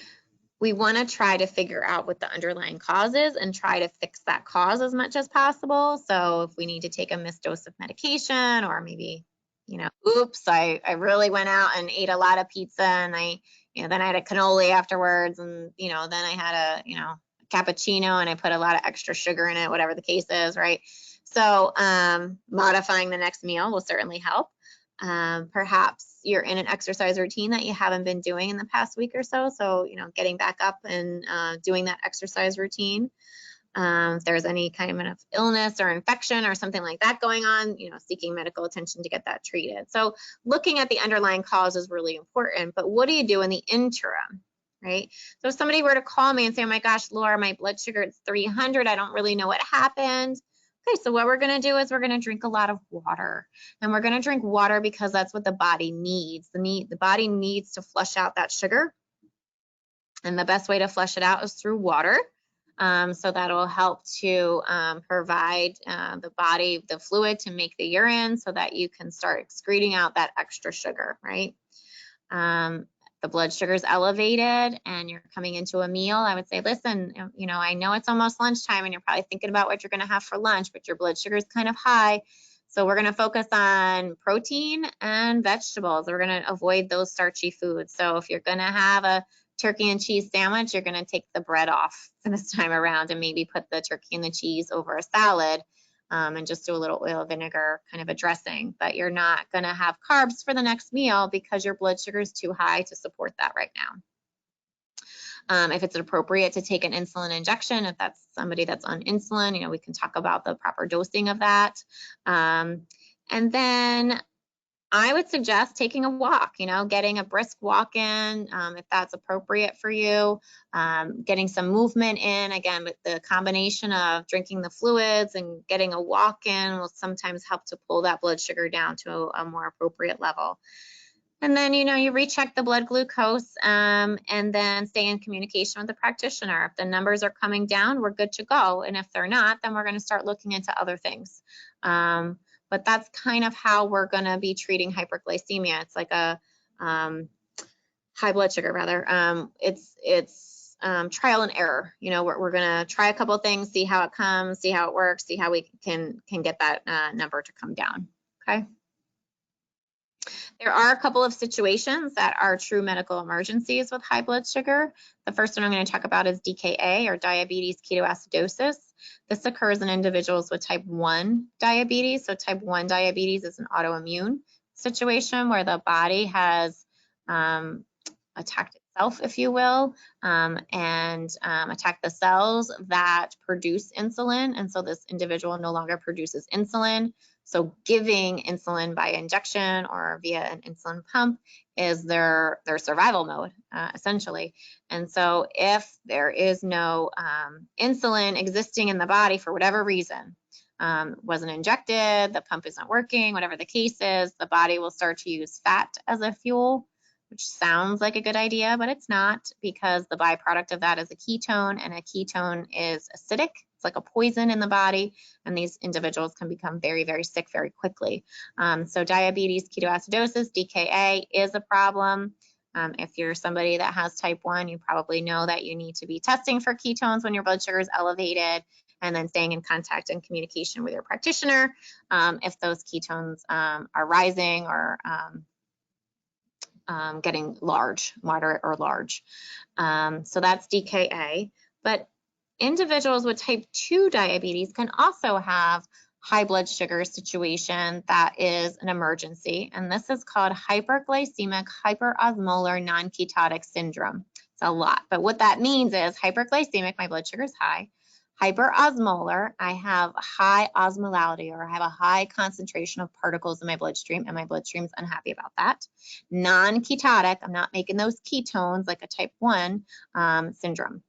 we want to try to figure out what the underlying cause is and try to fix that cause as much as possible. So if we need to take a missed dose of medication, or maybe, you know, oops, I really went out and ate a lot of pizza and then I had a cannoli afterwards, and, you know, then I had a cappuccino and I put a lot of extra sugar in it, whatever the case is, right? So modifying the next meal will certainly help. Perhaps you're in an exercise routine that you haven't been doing in the past week or so. So, you know, getting back up and doing that exercise routine. If there's any kind of illness or infection or something like that going on, you know, seeking medical attention to get that treated. So looking at the underlying cause is really important, but what do you do in the interim, right? So if somebody were to call me and say, oh my gosh, Laura, my blood sugar is 300, I don't really know what happened. Okay, so what we're going to do is we're going to drink a lot of water, and we're going to drink water because that's what the body needs. The body needs to flush out that sugar, and the best way to flush it out is through water. So that'll help to provide the body the fluid to make the urine so that you can start excreting out that extra sugar, right? The blood sugar is elevated and you're coming into a meal, I would say, listen, you know, I know it's almost lunchtime and you're probably thinking about what you're going to have for lunch, but your blood sugar is kind of high. So we're going to focus on protein and vegetables. We're going to avoid those starchy foods. So if you're going to have a turkey and cheese sandwich, you're going to take the bread off this time around and maybe put the turkey and the cheese over a salad, and just do a little oil vinegar kind of a dressing. But you're not going to have carbs for the next meal because your blood sugar is too high to support that right now. If it's appropriate to take an insulin injection, if that's somebody that's on insulin, we can talk about the proper dosing of that. And then I would suggest taking a walk, getting a brisk walk in, if that's appropriate for you, getting some movement in. Again, with the combination of drinking the fluids and getting a walk in will sometimes help to pull that blood sugar down to a more appropriate level. And then, you recheck the blood glucose, and then stay in communication with the practitioner. If the numbers are coming down, we're good to go. And if they're not, then we're going to start looking into other things. But that's kind of how we're going to be treating hyperglycemia. It's like a high blood sugar, rather. It's trial and error. We're going to try a couple of things, see how it comes, see how it works, see how we can get that number to come down. Okay. There are a couple of situations that are true medical emergencies with high blood sugar. The first one I'm going to talk about is DKA, or diabetes ketoacidosis. This occurs in individuals with type 1 diabetes. So type 1 diabetes is an autoimmune situation where the body has attacked itself, if you will, and attacked the cells that produce insulin. And so this individual no longer produces insulin. So giving insulin by injection or via an insulin pump is their survival mode, essentially. And so if there is no insulin existing in the body for whatever reason, wasn't injected, the pump isn't working, whatever the case is, the body will start to use fat as a fuel, which sounds like a good idea, but it's not, because the byproduct of that is a ketone, and a ketone is acidic. It's like a poison in the body, and these individuals can become very, very sick very quickly. So diabetes ketoacidosis, DKA, is a problem. If you're somebody that has type 1, you probably know that you need to be testing for ketones when your blood sugar is elevated, and then staying in contact and communication with your practitioner if those ketones are rising or getting large, moderate or large. So that's DKA. But individuals with type 2 diabetes can also have high blood sugar situation that is an emergency. And this is called hyperglycemic hyperosmolar non-ketotic syndrome. It's a lot. But what that means is hyperglycemic, my blood sugar is high. Hyperosmolar, I have high osmolality, or I have a high concentration of particles in my bloodstream, and my bloodstream's unhappy about that. Non-ketotic, I'm not making those ketones like a type 1 syndrome.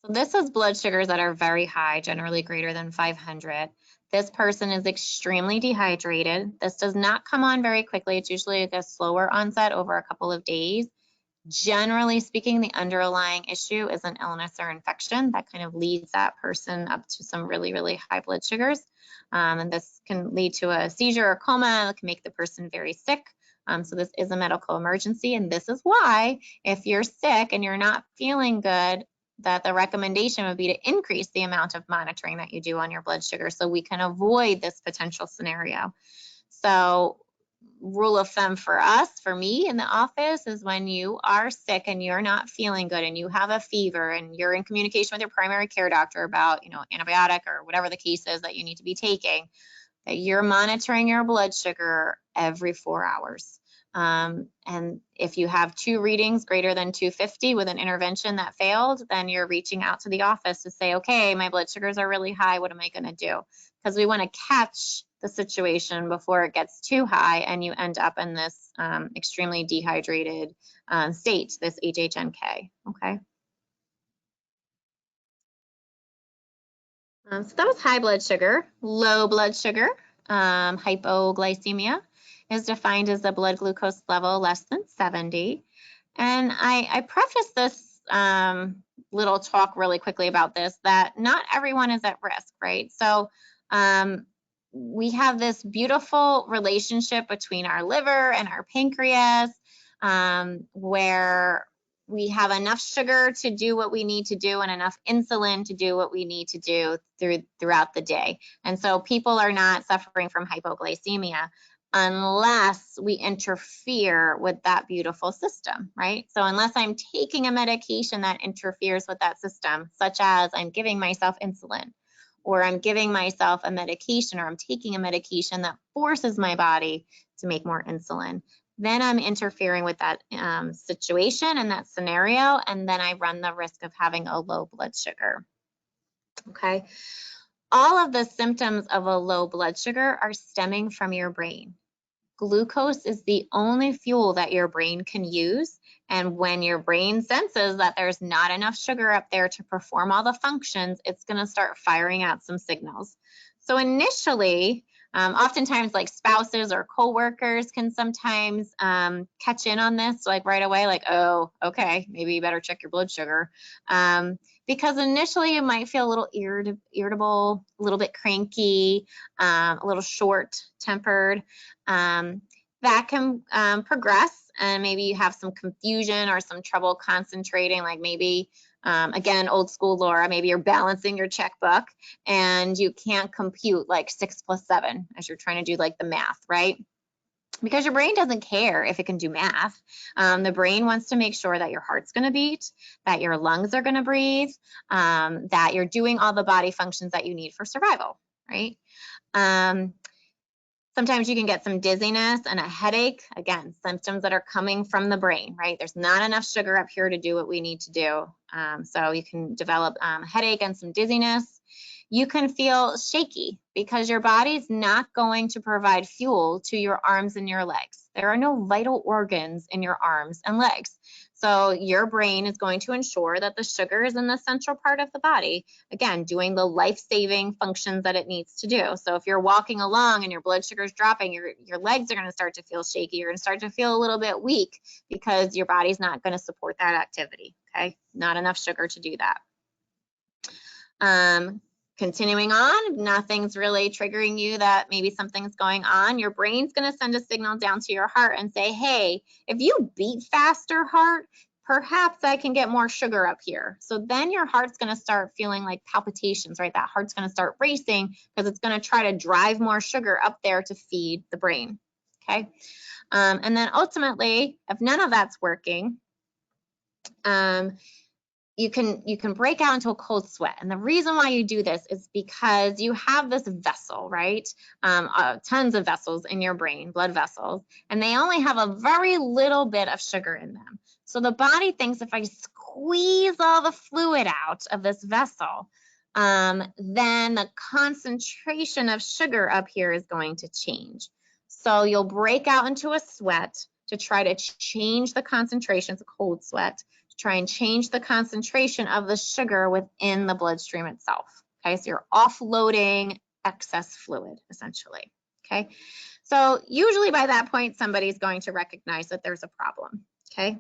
So this is blood sugars that are very high, generally greater than 500. This person is extremely dehydrated. This does not come on very quickly. It's usually like a slower onset over a couple of days. Generally speaking, the underlying issue is an illness or infection that kind of leads that person up to some really, really high blood sugars. And this can lead to a seizure or coma. It can make the person very sick. So this is a medical emergency. And this is why, if you're sick and you're not feeling good, that the recommendation would be to increase the amount of monitoring that you do on your blood sugar so we can avoid this potential scenario. So rule of thumb for us, for me in the office, is when you are sick and you're not feeling good and you have a fever and you're in communication with your primary care doctor about, antibiotic or whatever the case is that you need to be taking, that you're monitoring your blood sugar every 4 hours. And if you have 2 readings greater than 250 with an intervention that failed, then you're reaching out to the office to say, okay, my blood sugars are really high. What am I going to do? Because we want to catch the situation before it gets too high and you end up in this extremely dehydrated state, this HHNK, okay? So that was high blood sugar. Low blood sugar, hypoglycemia, is defined as the blood glucose level less than 70. And I preface this little talk really quickly about this, that not everyone is at risk, right? So we have this beautiful relationship between our liver and our pancreas, where we have enough sugar to do what we need to do and enough insulin to do what we need to do throughout the day. And so people are not suffering from hypoglycemia unless we interfere with that beautiful system, right? So unless I'm taking a medication that interferes with that system, such as I'm giving myself insulin, or I'm giving myself a medication, or I'm taking a medication that forces my body to make more insulin, then I'm interfering with that situation and that scenario, and then I run the risk of having a low blood sugar, okay? All of the symptoms of a low blood sugar are stemming from your brain. Glucose is the only fuel that your brain can use, and when your brain senses that there's not enough sugar up there to perform all the functions, it's going to start firing out some signals. So initially, oftentimes like spouses or coworkers can sometimes catch in on this like right away, like, oh, okay, maybe you better check your blood sugar. Because initially you might feel a little irritable, a little bit cranky, a little short-tempered. That can progress, and maybe you have some confusion or some trouble concentrating, like maybe, again, old school Laura, maybe you're balancing your checkbook and you can't compute like 6 + 7 as you're trying to do like the math, right? Because your brain doesn't care if it can do math. The brain wants to make sure that your heart's going to beat, that your lungs are going to breathe, that you're doing all the body functions that you need for survival, right? Sometimes you can get some dizziness and a headache. Again, symptoms that are coming from the brain, right? There's not enough sugar up here to do what we need to do. So you can develop a headache and some dizziness. You can feel shaky because your body's not going to provide fuel to your arms and your legs. There are no vital organs in your arms and legs. So your brain is going to ensure that the sugar is in the central part of the body, again, doing the life-saving functions that it needs to do. So if you're walking along and your blood sugar is dropping, your legs are going to start to feel shaky. You're going to start to feel a little bit weak because your body's not going to support that activity, okay? Not enough sugar to do that. Continuing on, nothing's really triggering you that maybe something's going on. Your brain's going to send a signal down to your heart and say, hey, if you beat faster, heart, perhaps I can get more sugar up here. So then your heart's going to start feeling like palpitations, right? That heart's going to start racing because it's going to try to drive more sugar up there to feed the brain, okay? And then ultimately, if none of that's working, you can break out into a cold sweat. And the reason why you do this is because you have this vessel, right? Tons of vessels in your brain, blood vessels, and they only have a very little bit of sugar in them. So the body thinks if I squeeze all the fluid out of this vessel, then the concentration of sugar up here is going to change. So you'll break out into a sweat to try to change the concentration. It's a cold sweat. Try and change the concentration of the sugar within the bloodstream itself, okay? So you're offloading excess fluid, essentially, okay? So usually by that point, somebody's going to recognize that there's a problem, okay?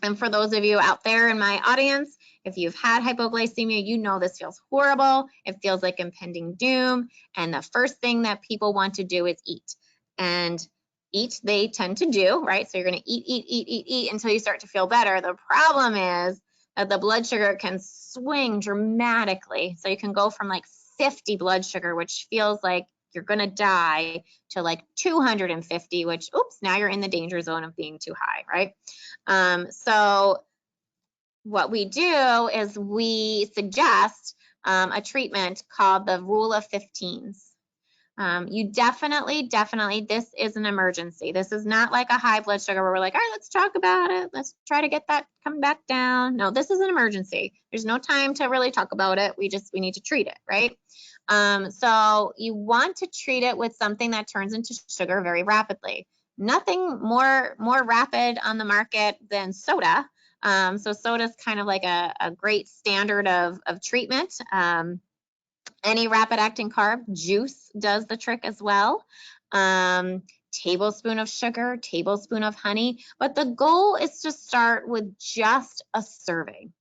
And for those of you out there in my audience, if you've had hypoglycemia, you know this feels horrible. It feels like impending doom. And the first thing that people want to do is eat. And eat, they tend to do, right? So you're going to eat until you start to feel better. The problem is that the blood sugar can swing dramatically. So you can go from like 50 blood sugar, which feels like you're going to die, to like 250, which, oops, now you're in the danger zone of being too high, right? So what we do is we suggest a treatment called the rule of 15s. You definitely, this is an emergency. This is not like a high blood sugar where we're like, all right, let's talk about it. Let's try to get that come back down. No, this is an emergency. There's no time to really talk about it. We need to treat it, right? So you want to treat it with something that turns into sugar very rapidly. Nothing more rapid on the market than soda. So soda is kind of like a great standard of treatment. Any rapid acting carb, juice does the trick as well. Tablespoon of sugar, tablespoon of honey, but the goal is to start with just a serving,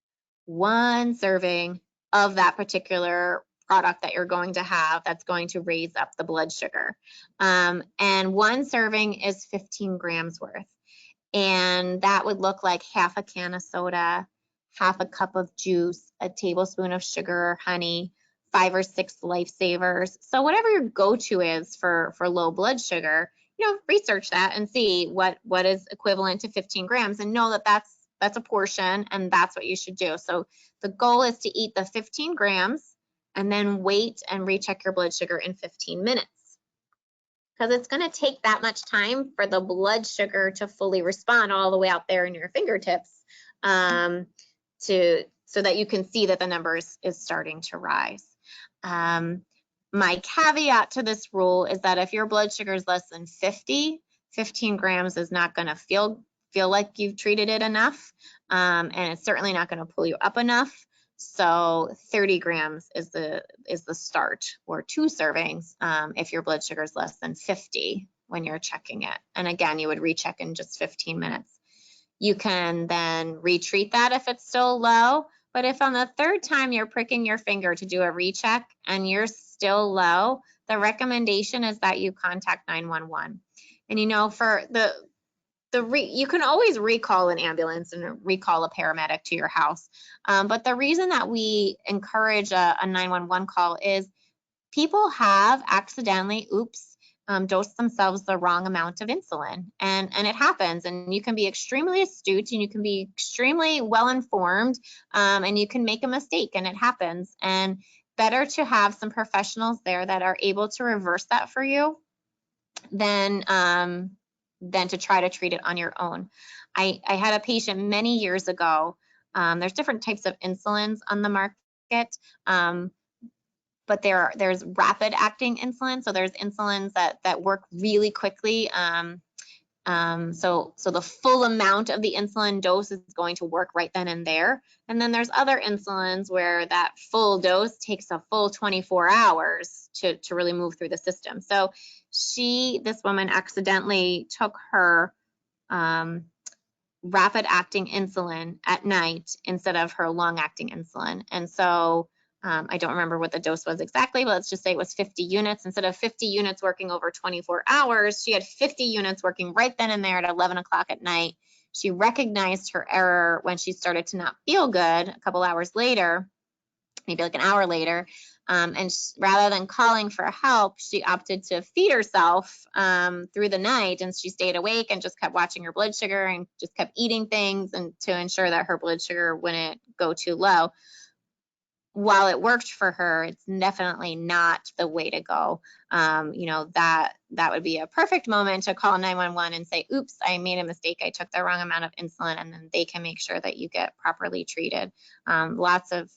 one serving of that particular product that you're going to have that's going to raise up the blood sugar. And one serving is 15 grams worth. And that would look like half a can of soda, half a cup of juice, a tablespoon of sugar or honey, 5 or 6 lifesavers. So whatever your go-to is for low blood sugar, research that and see what is equivalent to 15 grams, and know that that's a portion and that's what you should do. So the goal is to eat the 15 grams and then wait and recheck your blood sugar in 15 minutes. Because it's going to take that much time for the blood sugar to fully respond all the way out there in your fingertips, so that you can see that the number is starting to rise. My caveat to this rule is that if your blood sugar is less than 50, 15 grams is not going to feel like you've treated it enough, and it's certainly not going to pull you up enough. So 30 grams is the start, or 2 servings if your blood sugar is less than 50 when you're checking it. And again, you would recheck in just 15 minutes. You can then retreat that if it's still low. But if on the 3rd time you're pricking your finger to do a recheck and you're still low, the recommendation is that you contact 911. And for you can always recall an ambulance and recall a paramedic to your house. But the reason that we encourage a 911 call is people have accidentally, dosed themselves the wrong amount of insulin. And it happens. And you can be extremely astute and you can be extremely well-informed, and you can make a mistake, and it happens. And better to have some professionals there that are able to reverse that for you than to try to treat it on your own. I had a patient many years ago. There's different types of insulins on the market, but there's rapid acting insulin. So there's insulins that work really quickly. So the full amount of the insulin dose is going to work right then and there. And then there's other insulins where that full dose takes a full 24 hours to really move through the system. So this woman accidentally took her rapid acting insulin at night instead of her long acting insulin. And so I don't remember what the dose was exactly, but let's just say it was 50 units. Instead of 50 units working over 24 hours, she had 50 units working right then and there at 11 o'clock at night. She recognized her error when she started to not feel good a couple hours later, maybe like an hour later. And rather than calling for help, she opted to feed herself through the night, and she stayed awake and just kept watching her blood sugar and just kept eating things and to ensure that her blood sugar wouldn't go too low. While it worked for her, it's definitely not the way to go. That would be a perfect moment to call 911 and say, oops, I made a mistake. I took the wrong amount of insulin, and then they can make sure that you get properly treated. Lots of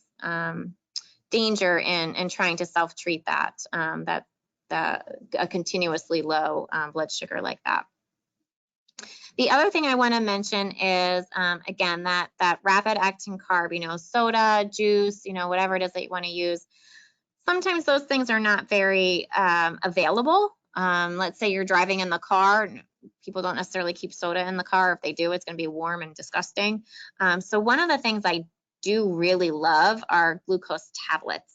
danger in trying to self-treat a continuously low blood sugar like that. The other thing I want to mention is, again, that rapid acting carb, soda, juice, whatever it is that you want to use. Sometimes those things are not very available. Let's say you're driving in the car. People don't necessarily keep soda in the car. If they do, it's going to be warm and disgusting. So one of the things I do really love are glucose tablets.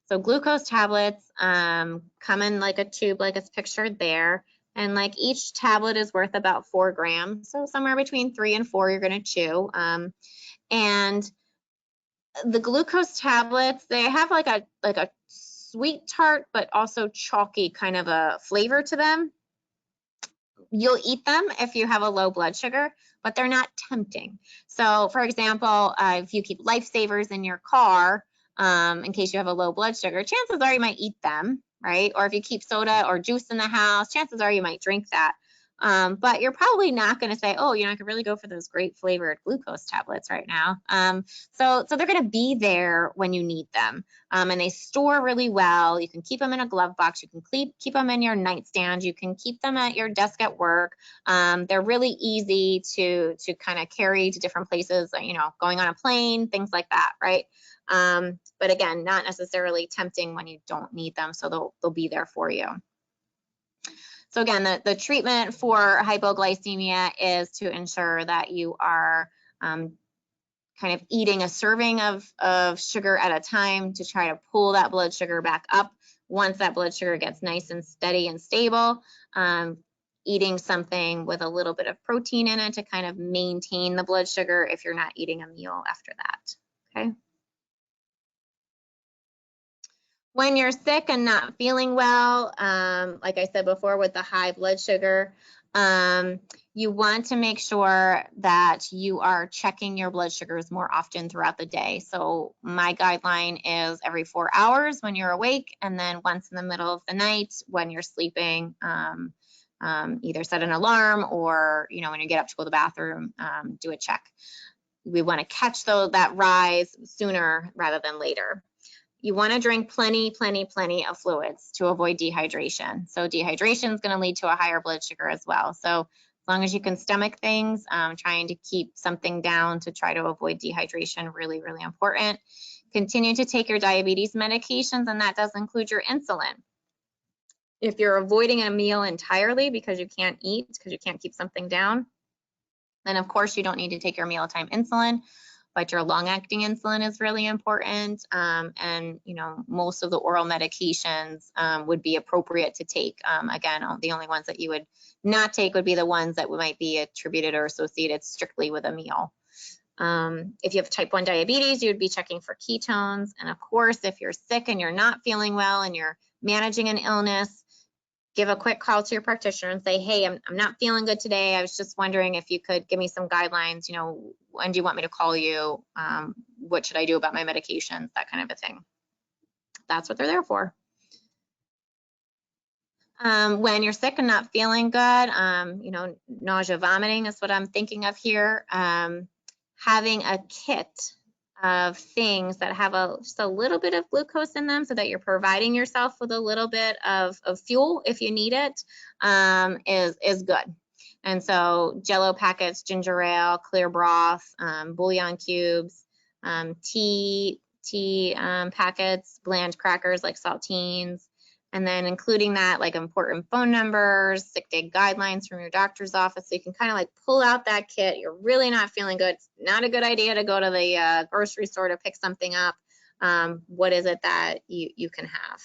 So glucose tablets come in like a tube like it's pictured there. And like each tablet is worth about 4 grams. So somewhere between 3 and 4 you're going to chew. And the glucose tablets, they have like a sweet tart, but also chalky kind of a flavor to them. You'll eat them if you have a low blood sugar, but they're not tempting. So for example, if you keep lifesavers in your car, in case you have a low blood sugar, chances are you might eat them, right? Or if you keep soda or juice in the house, chances are you might drink that. But you're probably not going to say, oh, I could really go for those great flavored glucose tablets right now. So they're going to be there when you need them. And they store really well. You can keep them in a glove box. You can keep them in your nightstand. You can keep them at your desk at work. They're really easy to kind of carry to different places, going on a plane, things like that, right? But again, not necessarily tempting when you don't need them. So they'll be there for you. So again, the treatment for hypoglycemia is to ensure that you are kind of eating a serving of sugar at a time to try to pull that blood sugar back up. Once that blood sugar gets nice and steady and stable, eating something with a little bit of protein in it to kind of maintain the blood sugar if you're not eating a meal after that, okay? When you're sick and not feeling well, like I said before with the high blood sugar, you want to make sure that you are checking your blood sugars more often throughout the day. So my guideline is every 4 hours when you're awake, and then once in the middle of the night when you're sleeping. Either set an alarm or, when you get up to go to the bathroom, do a check. We want to catch that rise sooner rather than later. You want to drink plenty of fluids to avoid dehydration. So dehydration is going to lead to a higher blood sugar as well. So as long as you can stomach things, trying to keep something down to try to avoid dehydration, really, really important. Continue to take your diabetes medications, and that does include your insulin. If you're avoiding a meal entirely because you can't eat, because you can't keep something down, then of course you don't need to take your mealtime insulin, but your long-acting insulin is really important. And most of the oral medications would be appropriate to take. Again, the only ones that you would not take would be the ones that might be attributed or associated strictly with a meal. If you have type 1 diabetes, you would be checking for ketones. And of course, if you're sick and you're not feeling well and you're managing an illness, give a quick call to your practitioner and say, hey, I'm not feeling good today. I was just wondering if you could give me some guidelines. When do you want me to call you? What should I do about my medications? That kind of a thing. That's what they're there for. When you're sick and not feeling good, nausea, vomiting is what I'm thinking of here. Having a kit of things that have just a little bit of glucose in them so that you're providing yourself with a little bit of fuel if you need it, is good. And so Jello packets, ginger ale, clear broth, bouillon cubes, tea packets, bland crackers like saltines, and then including that like important phone numbers, sick day guidelines from your doctor's office. So you can kind of like pull out that kit. You're really not feeling good. It's not a good idea to go to the grocery store to pick something up. What is it that you can have?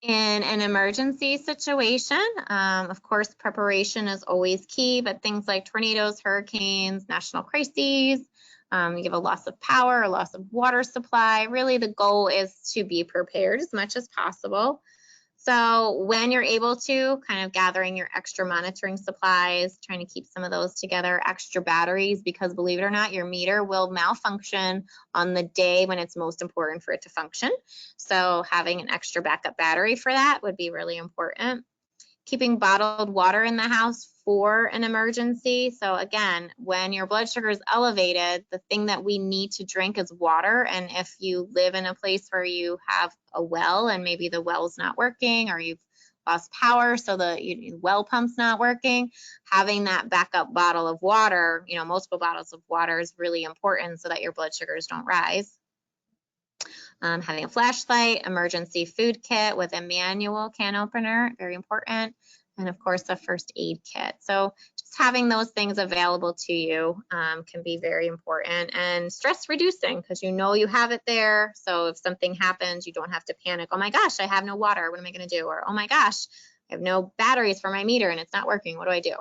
In an emergency situation, of course, preparation is always key, but things like tornadoes, hurricanes, national crises, you have a loss of power, a loss of water supply. Really, the goal is to be prepared as much as possible. So when you're able to, kind of gathering your extra monitoring supplies, trying to keep some of those together, extra batteries, because believe it or not, your meter will malfunction on the day when it's most important for it to function. So having an extra backup battery for that would be really important. Keeping bottled water in the house for an emergency. So again, when your blood sugar is elevated, the thing that we need to drink is water. And if you live in a place where you have a well and maybe the well's not working, or you've lost power, so the well pump's not working, having that backup bottle of water, multiple bottles of water is really important so that your blood sugars don't rise. Having a flashlight, emergency food kit with a manual can opener, very important, and of course a first aid kit. So just having those things available to you can be very important, and stress reducing because you have it there. So if something happens, you don't have to panic. Oh my gosh, I have no water. What am I going to do? Or oh my gosh, I have no batteries for my meter and it's not working. What do I do?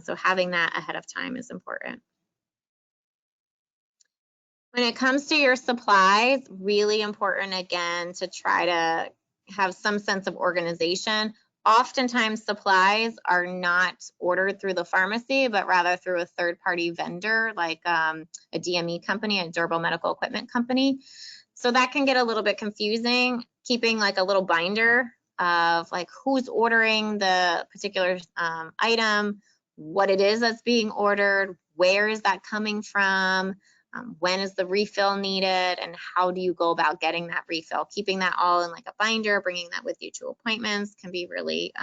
So having that ahead of time is important. When it comes to your supplies, really important, again, to try to have some sense of organization. Oftentimes, supplies are not ordered through the pharmacy, but rather through a third-party vendor like a DME company, a durable medical equipment company. So that can get a little bit confusing. Keeping like a little binder of like who's ordering the particular item, what it is that's being ordered, where is that coming from, when is the refill needed, and how do you go about getting that refill? Keeping that all in like a binder, bringing that with you to appointments can be really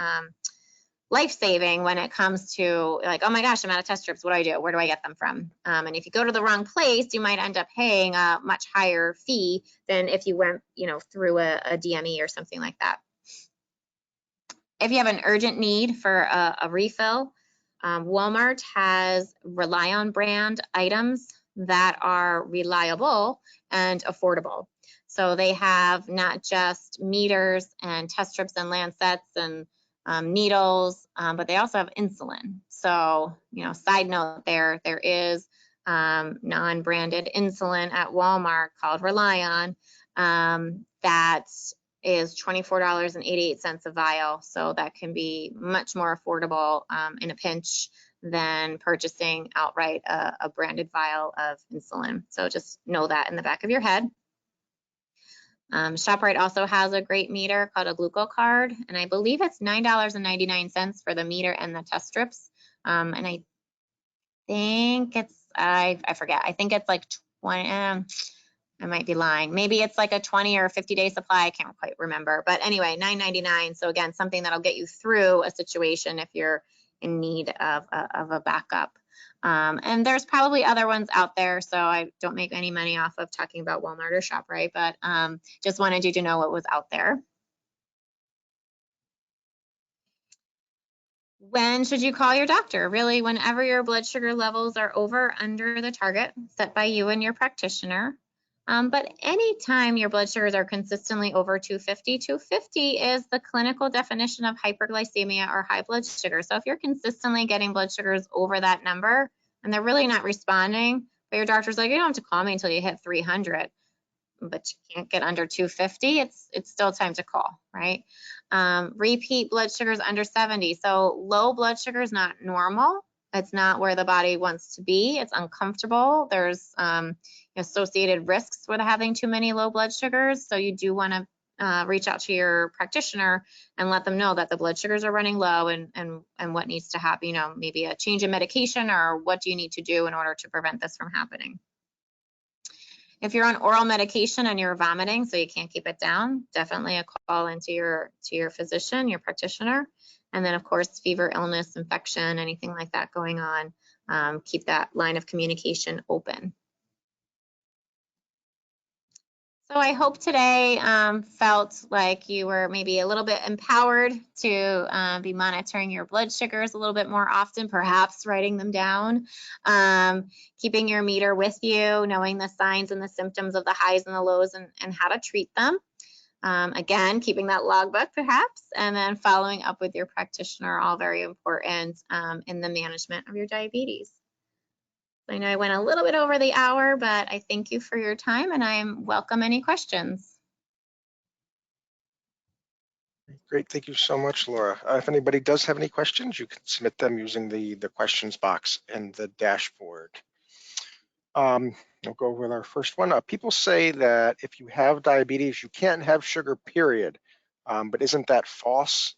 life-saving when it comes to like, oh my gosh, I'm out of test strips. What do I do? Where do I get them from? And if you go to the wrong place, you might end up paying a much higher fee than if you went, through a DME or something like that. If you have an urgent need for a refill, Walmart has Rely On brand items that are reliable and affordable. So they have not just meters and test strips and lancets and needles, but they also have insulin. So, side note there is non-branded insulin at Walmart called Rely On that is $24.88 a vial. So that can be much more affordable in a pinch than purchasing outright a branded vial of insulin. So just know that in the back of your head. ShopRite also has a great meter called a GlucoCard, and I believe it's $9.99 for the meter and the test strips. And I think it's, I forget, I think it's like 20, I might be lying. Maybe it's like a 20 or 50-day supply. I can't quite remember. But anyway, $9.99. So again, something that'll get you through a situation if you're in need of a backup. And there's probably other ones out there. So I don't make any money off of talking about Walmart or ShopRite, but just wanted you to know what was out there. When should you call your doctor? Really, whenever your blood sugar levels are over or under the target set by you and your practitioner. But anytime your blood sugars are consistently over 250, 250 is the clinical definition of hyperglycemia or high blood sugar. So if you're consistently getting blood sugars over that number and they're really not responding, but your doctor's like, you don't have to call me until you hit 300, but you can't get under 250, it's still time to call, right? Repeat blood sugars under 70. So low blood sugar is not normal. It's not where the body wants to be. It's uncomfortable. There's associated risks with having too many low blood sugars. So you do want to reach out to your practitioner and let them know that the blood sugars are running low and what needs to happen, maybe a change in medication, or what do you need to do in order to prevent this from happening. If you're on oral medication and you're vomiting, so you can't keep it down, definitely a call into your physician, your practitioner. And then, of course, fever, illness, infection, anything like that going on, keep that line of communication open. So I hope today felt like you were maybe a little bit empowered to be monitoring your blood sugars a little bit more often, perhaps writing them down, keeping your meter with you, knowing the signs and the symptoms of the highs and the lows and how to treat them. Again, keeping that logbook perhaps, and then following up with your practitioner, all very important in the management of your diabetes. I know I went a little bit over the hour, but I thank you for your time and I welcome any questions. Great, thank you so much, Laura. If anybody does have any questions, you can submit them using the questions box in the dashboard. I'll go with our first one. People say that if you have diabetes, you can't have sugar, period. But isn't that false?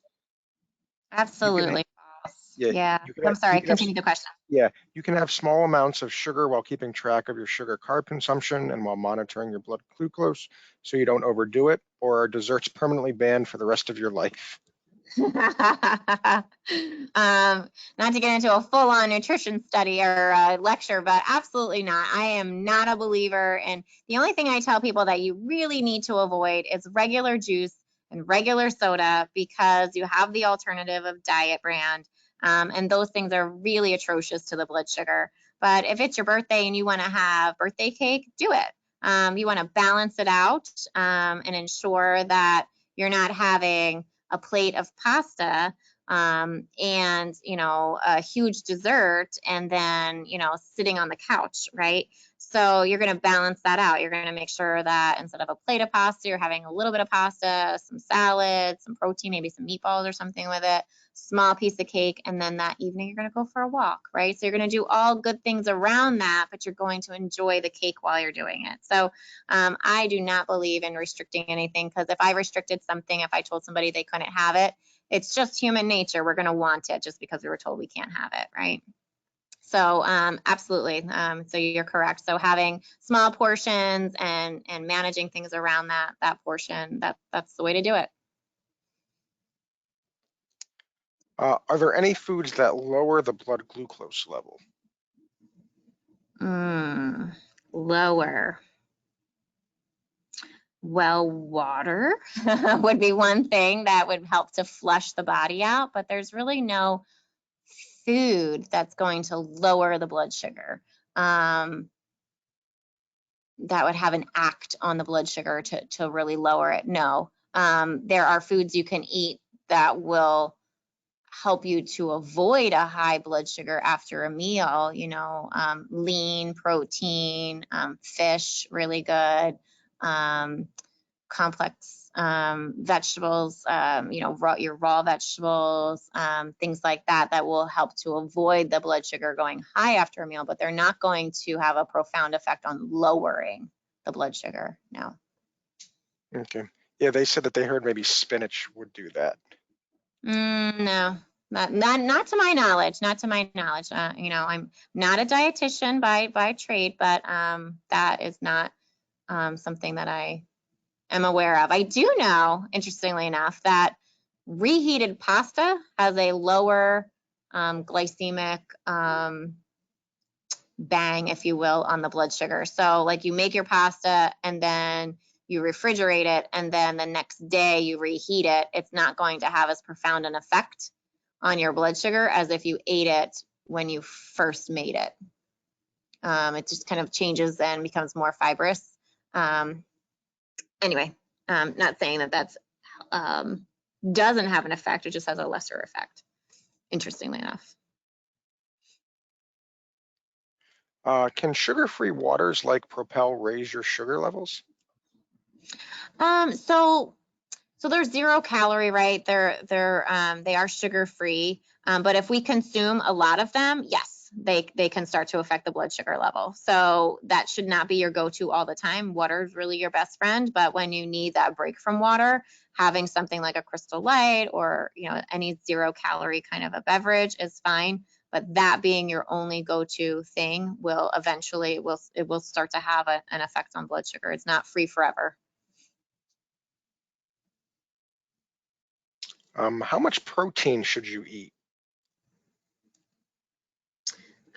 Absolutely false. Yeah. I'm sorry, continue the question. Yeah, you can have small amounts of sugar while keeping track of your sugar carb consumption and while monitoring your blood glucose so you don't overdo it, or are desserts permanently banned for the rest of your life? Not to get into a full-on nutrition study or lecture, but absolutely not. I am not a believer. And the only thing I tell people that you really need to avoid is regular juice and regular soda, because you have the alternative of diet brand. And those things are really atrocious to the blood sugar. But if it's your birthday and you want to have birthday cake, do it. You want to balance it out and ensure that you're not having a plate of pasta and, a huge dessert and then, sitting on the couch, right? So you're going to balance that out. You're going to make sure that instead of a plate of pasta, you're having a little bit of pasta, some salad, some protein, maybe some meatballs or something with it, small piece of cake, and then that evening you're going to go for a walk, right? So you're going to do all good things around that, but you're going to enjoy the cake while you're doing it. So I do not believe in restricting anything, because if I restricted something, if I told somebody they couldn't have it, it's just human nature. We're going to want it just because we were told we can't have it, right? So absolutely. So you're correct. So having small portions and managing things around that portion, that's the way to do it. Are there any foods that lower the blood glucose level? Lower. Well, water would be one thing that would help to flush the body out, but there's really no food that's going to lower the blood sugar. that would have an act on the blood sugar to really lower it. No. There are foods you can eat that will help you to avoid a high blood sugar after a meal, you know, lean protein, fish, really good, complex vegetables, you know, your raw vegetables, things like that, that will help to avoid the blood sugar going high after a meal, but they're not going to have a profound effect on lowering the blood sugar, no. Okay. Yeah, they said that they heard maybe spinach would do that. No, not to my knowledge, not to my knowledge. You know, I'm not a dietitian by trade, but that is not something that I am aware of. I do know, interestingly enough, that reheated pasta has a lower glycemic bang, if you will, on the blood sugar. So like you make your pasta and then you refrigerate it, and then the next day you reheat it, it's not going to have as profound an effect on your blood sugar as if you ate it when you first made it. It just kind of changes and becomes more fibrous. Anyway, not saying that that's doesn't have an effect, it just has a lesser effect, interestingly enough. Can sugar-free waters like Propel raise your sugar levels? So they're 0 calorie, right? They are sugar free. But if we consume a lot of them, yes, they can start to affect the blood sugar level. So that should not be your go-to all the time. Water is really your best friend, but when you need that break from water, having something like a Crystal Light or, you know, any 0 calorie kind of a beverage is fine. But that being your only go-to thing will eventually it will start to have an effect on blood sugar. It's not free forever. How much protein should you eat?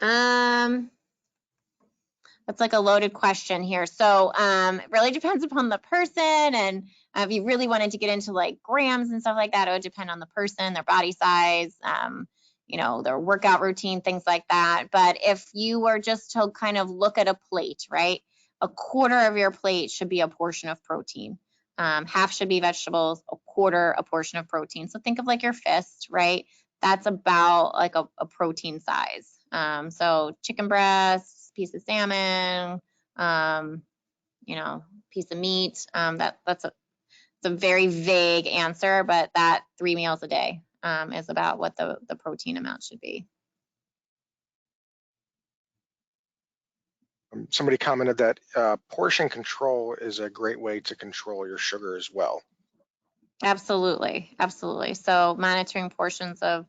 That's like a loaded question here. So it really depends upon the person, and if you really wanted to get into like grams and stuff like that, it would depend on the person, their body size, you know, their workout routine, things like that. But if you were just to kind of look at a plate, right? A quarter of your plate should be a portion of protein. Half should be vegetables, a quarter a portion of protein. So think of like your fist, right? That's about like a protein size. So chicken breasts, piece of salmon, you know, piece of meat. That's a very vague answer, but that 3 meals a day is about what the protein amount should be. Somebody commented that portion control is a great way to control your sugar as well. Absolutely, absolutely. So monitoring portions of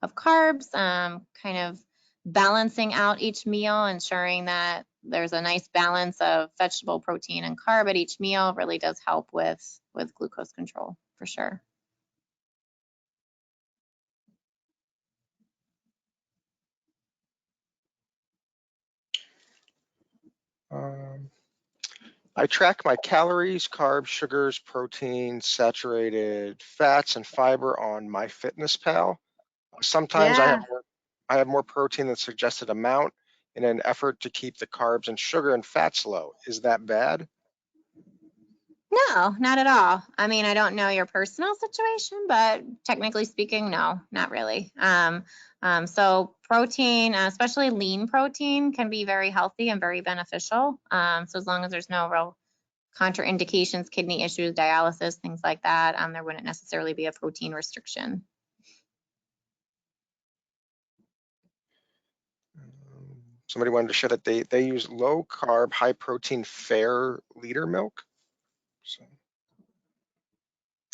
carbs, kind of balancing out each meal, ensuring that there's a nice balance of vegetable, protein, and carb at each meal really does help with glucose control for sure. I track my calories, carbs, sugars, proteins, saturated fats, and fiber on MyFitnessPal. Sometimes Yeah. I have more protein than suggested amount in an effort to keep the carbs and sugar and fats low. Is that bad? No, not at all. I mean, I don't know your personal situation, but technically speaking, no, not really. So protein, especially lean protein, can be very healthy and very beneficial. So as long as there's no real contraindications, kidney issues, dialysis, things like that, there wouldn't necessarily be a protein restriction. Somebody wanted to share that they use low carb, high protein Fair Leader milk. So.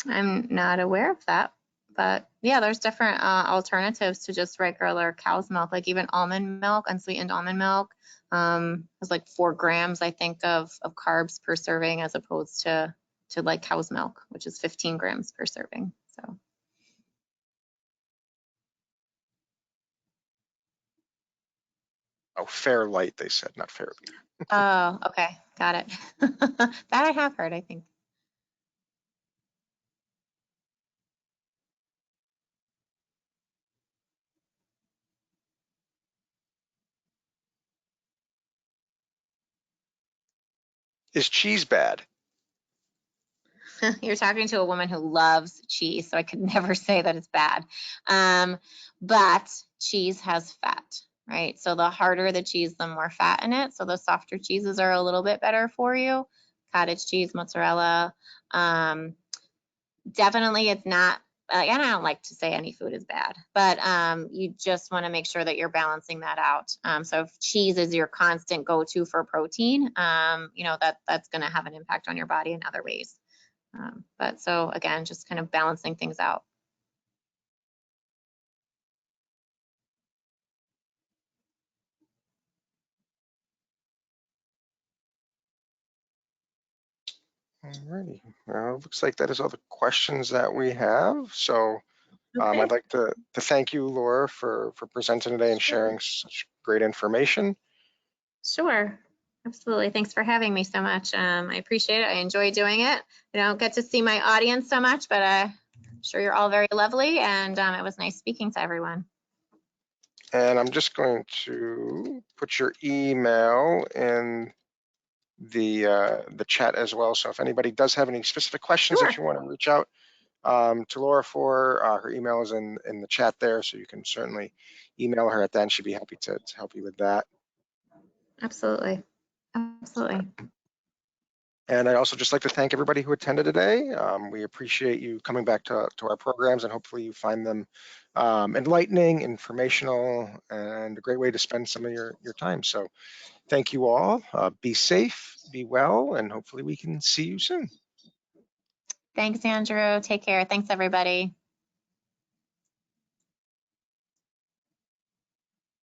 I'm not aware of that, but yeah, there's different alternatives to just regular cow's milk, like even almond milk, unsweetened almond milk has like 4 grams, I think, of carbs per serving, as opposed to like cow's milk, which is 15 grams per serving. So. Oh, Fair Light, they said, not Fair Leader. Oh, okay, got it. That I have heard, I think. Is cheese bad? You're talking to a woman who loves cheese, so I could never say that it's bad. But cheese has fat, right? So the harder the cheese, the more fat in it. So the softer cheeses are a little bit better for you. Cottage cheese, mozzarella. Definitely it's not, and I don't like to say any food is bad, but you just want to make sure that you're balancing that out. So if cheese is your constant go-to for protein, that's going to have an impact on your body in other ways. But so again, just kind of balancing things out. Alrighty. Well, looks like that is all the questions that we have. So Okay. I'd like to thank you, Laura, for presenting today and sharing such great information. Sure. Absolutely. Thanks for having me so much. I appreciate it. I enjoy doing it. I don't get to see my audience so much, but I'm sure you're all very lovely, and it was nice speaking to everyone. And I'm just going to put your email in the chat as well. So if anybody does have any specific questions that you want to reach out to Laura for, her email is in the chat there, so you can certainly email her at that, and she'd be happy to help you with that. Absolutely. Absolutely. And I'd also just like to thank everybody who attended today. We appreciate you coming back to our programs, and hopefully you find them enlightening, informational, and a great way to spend some of your time. So thank you all. Be safe, be well, and hopefully we can see you soon. Thanks, Andrew. Take care. Thanks, everybody.